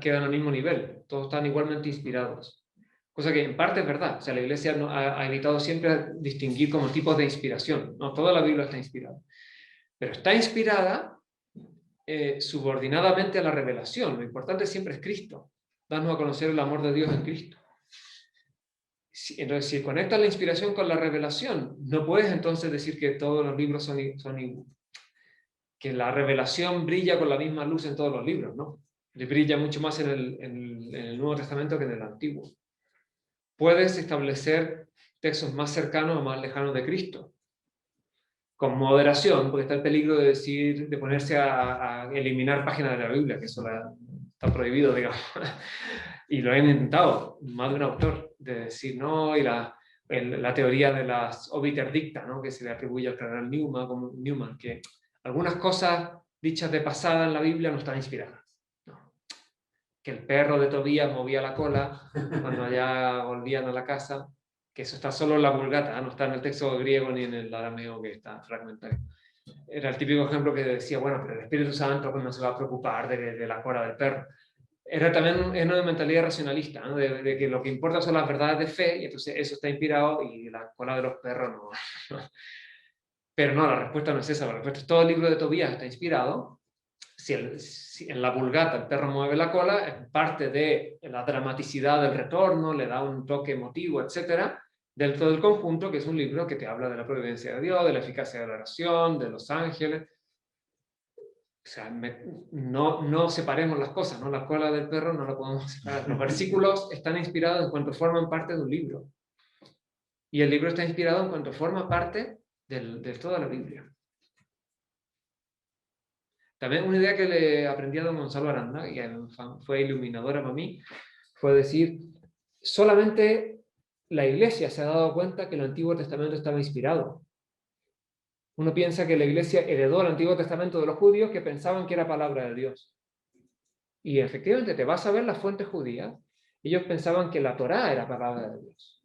quedan al mismo nivel, todos están igualmente inspirados. Cosa que en parte es verdad, o sea, la Iglesia ha evitado siempre distinguir como tipos de inspiración, no toda la Biblia está inspirada, pero está inspirada subordinadamente a la revelación, lo importante siempre es Cristo, darnos a conocer el amor de Dios en Cristo. Entonces, si conectas la inspiración con la revelación, no puedes entonces decir que todos los libros son que la revelación brilla con la misma luz en todos los libros, ¿no? Le brilla mucho más en el Nuevo Testamento que en el Antiguo. Puedes establecer textos más cercanos o más lejanos de Cristo, con moderación, porque está el peligro de ponerse a eliminar páginas de la Biblia, que eso está prohibido, digamos. Y lo han intentado, más de un autor, de decir, no, y la teoría de las obiter dicta, ¿no? Que se le atribuye al cardenal Newman, que algunas cosas dichas de pasada en la Biblia no están inspiradas. No. Que el perro de Tobías movía la cola cuando allá volvían a la casa, que eso está solo en la Vulgata, no está en el texto griego ni en el arameo que está fragmentario. Era el típico ejemplo que decía, bueno, pero el Espíritu Santo pues, no se va a preocupar de la cola del perro. Era también una mentalidad racionalista, ¿no? de que lo que importa son las verdades de fe, y entonces eso está inspirado y la cola de los perros no. Pero no, la respuesta no es esa, la respuesta es todo el libro de Tobías está inspirado. Si en la Vulgata el perro mueve la cola, es parte de la dramaticidad del retorno, le da un toque emotivo, etc. Dentro del conjunto, que es un libro que te habla de la providencia de Dios, de la eficacia de la oración, de los ángeles. O sea, no separemos las cosas, ¿no? La cola del perro no la podemos separar. Los versículos están inspirados en cuanto forman parte de un libro. Y el libro está inspirado en cuanto forma parte de toda la Biblia. También una idea que le aprendí a don Gonzalo Aranda, y fue iluminadora para mí, fue decir, solamente la Iglesia se ha dado cuenta que el Antiguo Testamento estaba inspirado. Uno piensa que la Iglesia heredó el Antiguo Testamento de los judíos que pensaban que era palabra de Dios. Y efectivamente te vas a ver las fuentes judías, ellos pensaban que la Torá era palabra de Dios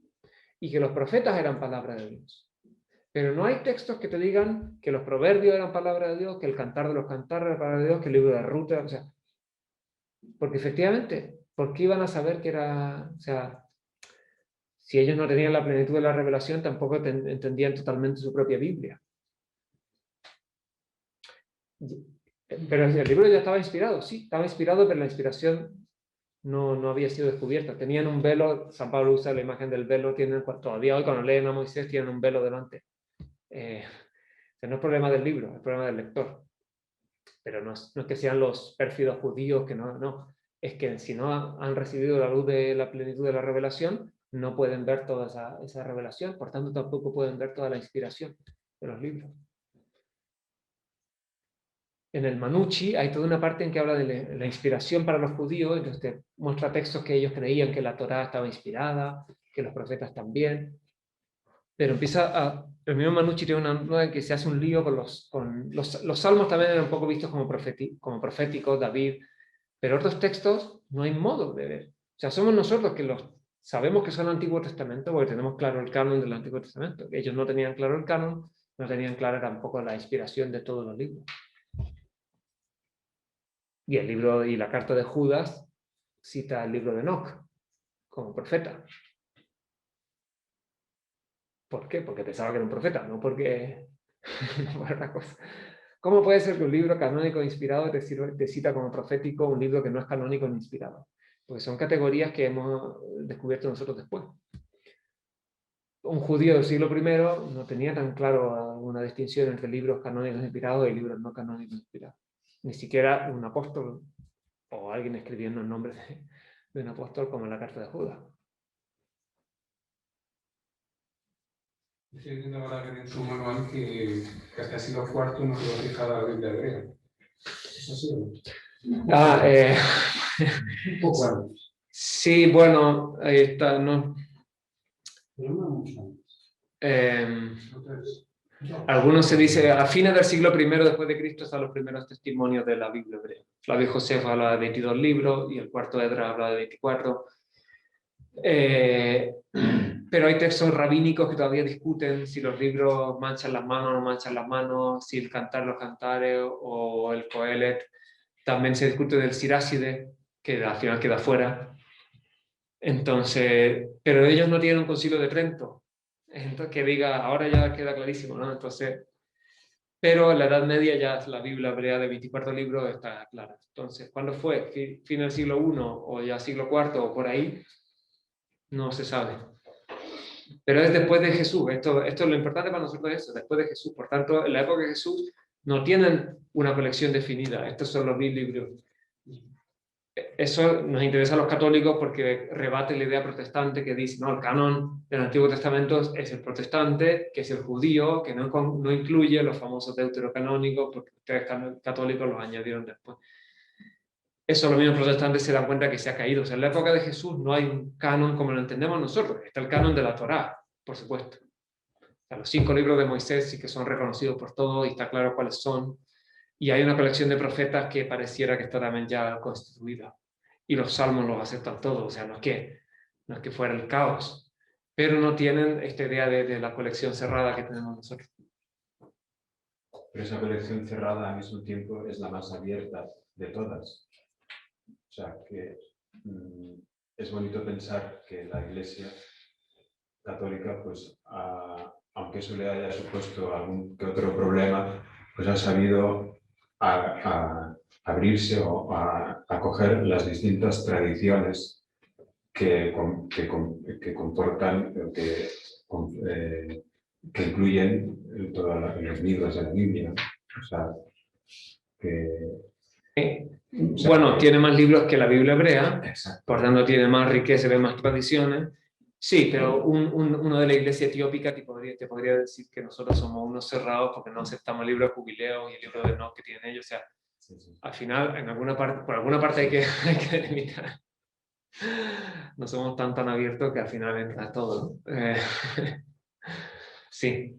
y que los profetas eran palabra de Dios. Pero no hay textos que te digan que los proverbios eran palabra de Dios, que el cantar de los cantares era palabra de Dios, que el libro de Ruth, o sea, porque efectivamente, ¿por qué iban a saber que era, o sea, si ellos no tenían la plenitud de la revelación, tampoco entendían totalmente su propia Biblia? Pero el libro ya estaba inspirado, sí, estaba inspirado, pero la inspiración no había sido descubierta. Tenían un velo, San Pablo usa la imagen del velo, todavía hoy cuando leen a Moisés tienen un velo delante. No es problema del libro, es problema del lector. Pero no es que sean los pérfidos judíos, que no. Es que si no han recibido la luz de la plenitud de la revelación, no pueden ver toda esa revelación, por tanto tampoco pueden ver toda la inspiración de los libros. En el Manucci hay toda una parte en que habla de la inspiración para los judíos, entonces te muestra textos que ellos creían que la Torá estaba inspirada, que los profetas también. Pero el mismo Manucci tiene una nota en que se hace un lío con los salmos también eran un poco vistos como proféticos, David, pero otros textos no hay modo de ver. O sea, somos nosotros que sabemos que son Antiguo Testamento porque tenemos claro el canon del Antiguo Testamento. Ellos no tenían claro el canon, no tenían clara tampoco la inspiración de todos los libros. Y el libro y la carta de Judas cita el libro de Enoc como profeta. ¿Por qué? Porque pensaba que era un profeta, no porque no por otra cosa. ¿Cómo puede ser que un libro canónico inspirado te cita como profético un libro que no es canónico ni inspirado? Porque son categorías que hemos descubierto nosotros después. Un judío del siglo I no tenía tan claro una distinción entre libros canónicos inspirados y libros no canónicos inspirados. Ni siquiera un apóstol o alguien escribiendo el nombre de un apóstol como en la carta de Judas. Estoy viendo ahora en su manual que hasta el siglo IV no quedó fijada la Biblia hebrea. ¿Es así o no? Un poco antes. Sí, bueno, ahí está, ¿no? Pero no mucho antes. Entonces, Algunos se dice a fines del siglo I después de Cristo están los primeros testimonios de la Biblia hebrea. Flavio Josefo habla de 22 libros y el cuarto Edra habla de 24. Pero hay textos rabínicos que todavía discuten si los libros manchan las manos o no manchan las manos, si el cantar los cantares o el Coelet. También se discute del Siráside, que al final queda fuera. Entonces, pero ellos no tienen un concilio de Trento, entonces, que diga, ahora ya queda clarísimo, ¿no? Entonces, pero en la Edad Media ya la Biblia hebrea de 24 libros está clara. Entonces, ¿cuándo fue? ¿Fin del siglo I o ya siglo IV o por ahí? No se sabe. Pero es después de Jesús. Esto es lo importante para nosotros, eso, después de Jesús. Por tanto, en la época de Jesús no tienen una colección definida. Estos son los 1000 libros. Eso nos interesa a los católicos porque rebate la idea protestante que dice, no, el canon del Antiguo Testamento es el protestante, que es el judío, que no incluye los famosos deuterocanónicos, porque ustedes católicos los añadieron después. Eso los mismos protestantes se dan cuenta que se ha caído. O sea, en la época de Jesús no hay un canon como lo entendemos nosotros. Está el canon de la Torá, por supuesto. O sea, los 5 libros de Moisés sí que son reconocidos por todos y está claro cuáles son. Y hay una colección de profetas que pareciera que está también ya constituida. Y los salmos los aceptan todos. O sea, no es que fuera el caos. Pero no tienen esta idea de la colección cerrada que tenemos nosotros. Pero esa colección cerrada al mismo tiempo es la más abierta de todas. O sea, que es bonito pensar que la Iglesia católica, pues, aunque eso le haya supuesto algún que otro problema, pues ha sabido abrirse o a acoger las distintas tradiciones que comportan, que incluyen todos los libros de la Biblia. O sea, bueno, tiene más libros que la Biblia hebrea, exacto. por tanto tiene más riqueza, de más tradiciones. Sí, pero uno de la iglesia etiópica te podría decir que nosotros somos unos cerrados porque no aceptamos el libro de jubileo y el libro de Enoch que tienen ellos. O sea, al final, en alguna parte, por alguna parte hay que delimitar. No somos tan abiertos que al final entra todo, ¿no? Sí.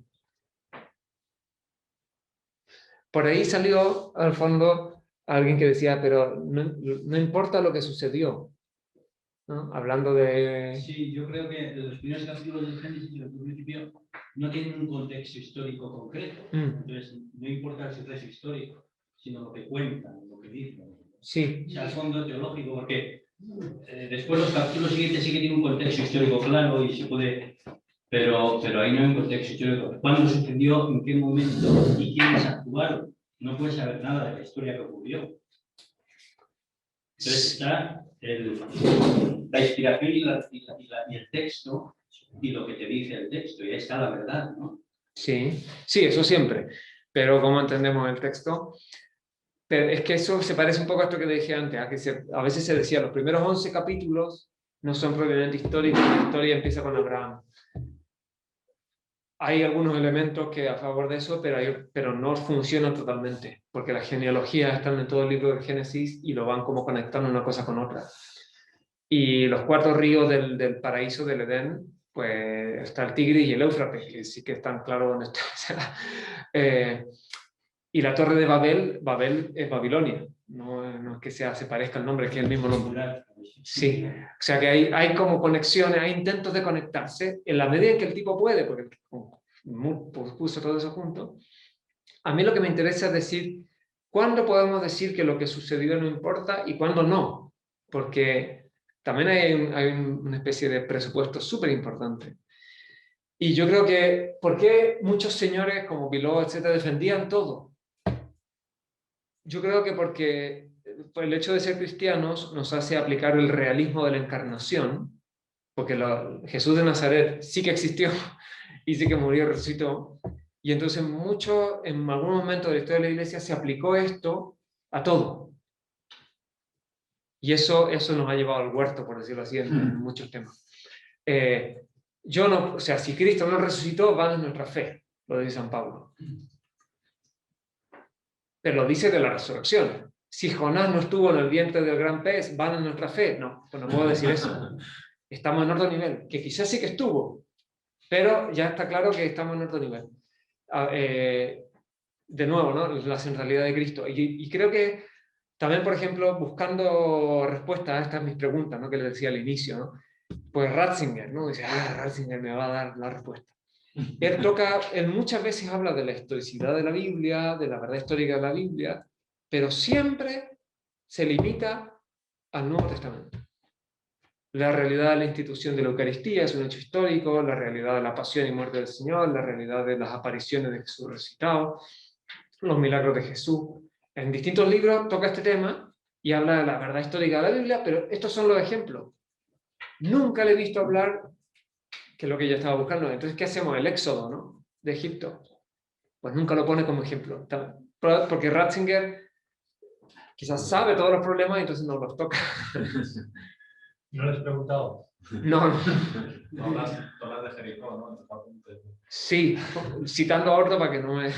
Por ahí salió, al fondo, alguien que decía, pero no importa lo que sucedió, ¿no? Hablando de... Sí, yo creo que los primeros capítulos del Génesis, en el principio, no tienen un contexto histórico concreto. Entonces, no importa el suceso histórico, sino lo que cuentan, lo que dicen. Sí. O sea, el fondo teológico, porque después los capítulos siguientes sí que tienen un contexto histórico claro y se puede... Pero ahí no hay un contexto histórico. ¿Cuándo sucedió? ¿En qué momento? ¿Y quiénes actuaron? No puedes saber nada de la historia que ocurrió. Entonces está la inspiración y el texto y lo que te dice el texto. Y ahí está la verdad, ¿no? Sí, eso siempre. Pero ¿cómo entendemos el texto? Pero es que eso se parece un poco a esto que dije antes, a veces se decía, los primeros 11 capítulos no son propiamente históricos, la historia empieza con Abraham. Hay algunos elementos que a favor de eso, pero no funcionan totalmente, porque las genealogías están en todo el libro del Génesis y lo van como conectando una cosa con otra. Y los 4 ríos del paraíso del Edén, pues está el Tigris y el Éufrates, que sí que están claros dónde está. Y la torre de Babel es Babilonia, no es que se parezca el nombre, es que es el mismo nombre. Sí, o sea que hay como conexiones, hay intentos de conectarse en la medida en que el tipo puede, porque puso todo eso junto. A mí lo que me interesa es decir, ¿cuándo podemos decir que lo que sucedió no importa y cuándo no? Porque también hay una especie de presupuesto súper importante. Y yo creo que, ¿por qué muchos señores como Biló, etcétera, defendían todo? Yo creo que porque el hecho de ser cristianos nos hace aplicar el realismo de la encarnación, porque Jesús de Nazaret sí que existió y sí que murió y resucitó, y entonces en algún momento de la historia de la iglesia se aplicó esto a todo. Y eso nos ha llevado al huerto, por decirlo así, en muchos temas. O sea, si Cristo no resucitó, vana es nuestra fe, lo dice San Pablo. Pero lo dice de la resurrección. Si Jonás no estuvo en el vientre del gran pez, ¿vana es nuestra fe? No, pues no puedo decir eso. Estamos en otro nivel, que quizás sí que estuvo, pero ya está claro que estamos en otro nivel. De nuevo, ¿no? La centralidad de Cristo. Y creo que también, por ejemplo, buscando respuestas a estas mis preguntas, ¿no? Que les decía al inicio, ¿no? Pues Ratzinger, ¿no? Dice, Ratzinger me va a dar la respuesta. Él muchas veces habla de la historicidad de la Biblia, de la verdad histórica de la Biblia, pero siempre se limita al Nuevo Testamento. La realidad de la institución de la Eucaristía es un hecho histórico, la realidad de la pasión y muerte del Señor, la realidad de las apariciones de Jesús resucitado, los milagros de Jesús. En distintos libros toca este tema y habla de la verdad histórica de la Biblia, pero estos son los ejemplos. Nunca le he visto hablar, que es lo que yo estaba buscando. Entonces, ¿qué hacemos? El éxodo, ¿no? De Egipto. Pues nunca lo pone como ejemplo. Porque Ratzinger quizás sabe todos los problemas y entonces no los toca. ¿No les he preguntado? No. No hablas de Jericó, ¿no? Sí, citando a Ordo para que no me...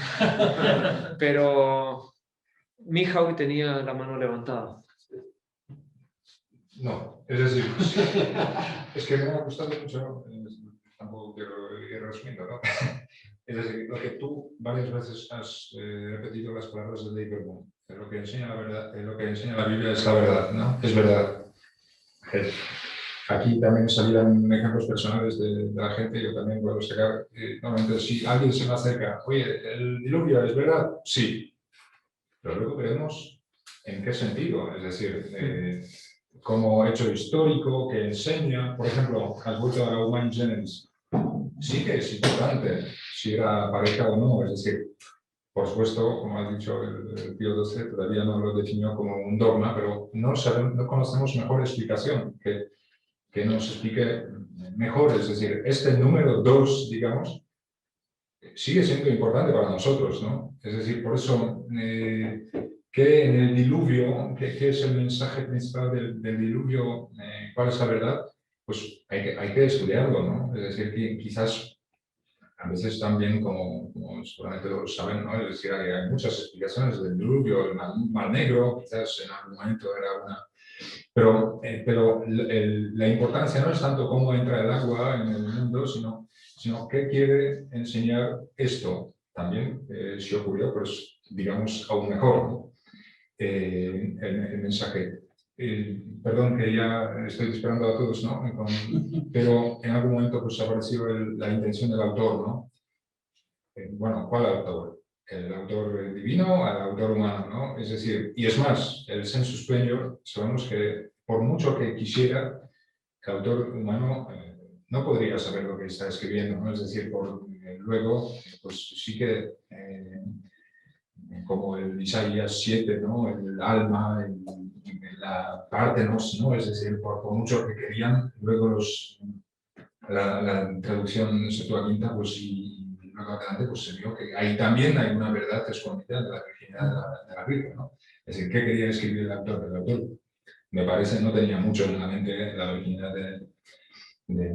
Pero Mijau tenía la mano levantada. No, es decir, es que me ha gustado mucho, tampoco quiero ir resumiendo, ¿no? Es decir, lo que tú varias veces has repetido las palabras de David Bohm, lo que enseña la verdad, lo que enseña la Biblia es la verdad, ¿no? Es verdad. Aquí también salían ejemplos personales de la gente, yo también puedo sacar, normalmente si alguien se me acerca, oye, ¿el diluvio es verdad? Sí, pero luego veremos en qué sentido, es decir, como hecho histórico que enseña, por ejemplo, has vuelto a la Humane Generis, sí que es importante si era pareja o no, es decir, por supuesto, como ha dicho el Pío XII, todavía no lo definió como un dogma, pero no conocemos mejor explicación que nos explique mejor, es decir, este número 2, digamos, sigue siendo importante para nosotros, ¿no? Es decir, por eso, que en el diluvio, ¿qué es el mensaje principal del diluvio? ¿Cuál es la verdad? pues hay que estudiarlo, ¿no? Es decir, que quizás a veces también, como seguramente lo saben, ¿no? Es decir, hay muchas explicaciones del diluvio, el mar Negro, quizás en algún momento era una... Pero la importancia no es tanto cómo entra el agua en el mundo, sino qué quiere enseñar esto. También, si ocurrió, pues digamos, aún mejor, ¿no? El mensaje. Perdón que ya estoy esperando a todos, ¿no? Pero en algún momento pues apareció la intención del autor, ¿no? Bueno, ¿cuál autor? El autor divino al autor humano, ¿no? Es decir, y es más, el sensus plenior, sabemos que por mucho que quisiera, el autor humano no podría saber lo que está escribiendo, ¿no? Es decir, luego, pues sí que, como el Isaías 7, ¿no? El alma, la parte, ¿no? Es decir, por mucho que querían, luego la traducción Septuaginta, pues y luego adelante, pues se vio que ahí también hay una verdad escondida de la virginidad de la Virgen, ¿no? Es decir, ¿qué quería escribir el autor? El autor, me parece, no tenía mucho en la mente la virginidad de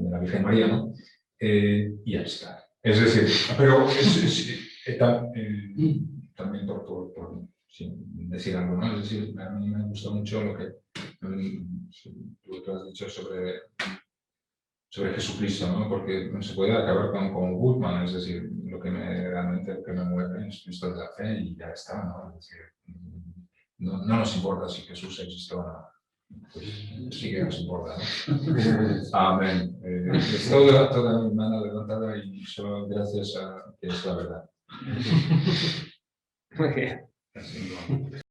la Virgen María, ¿no? Y ya está. Es decir, pero también por sin decir algo, ¿no? Es decir, a mí me gustó mucho lo que tú has dicho sobre Jesucristo, ¿no? Porque no se puede acabar con Goodman, es decir, realmente lo que me mueve es Cristo de la fe y ya está, ¿no? Es decir, no nos importa si Jesús existió o no. Pues sí que nos importa, ¿no? Amén. Es toda mi mano levantada y solo gracias a que es la verdad. Muy bien. Así, bueno.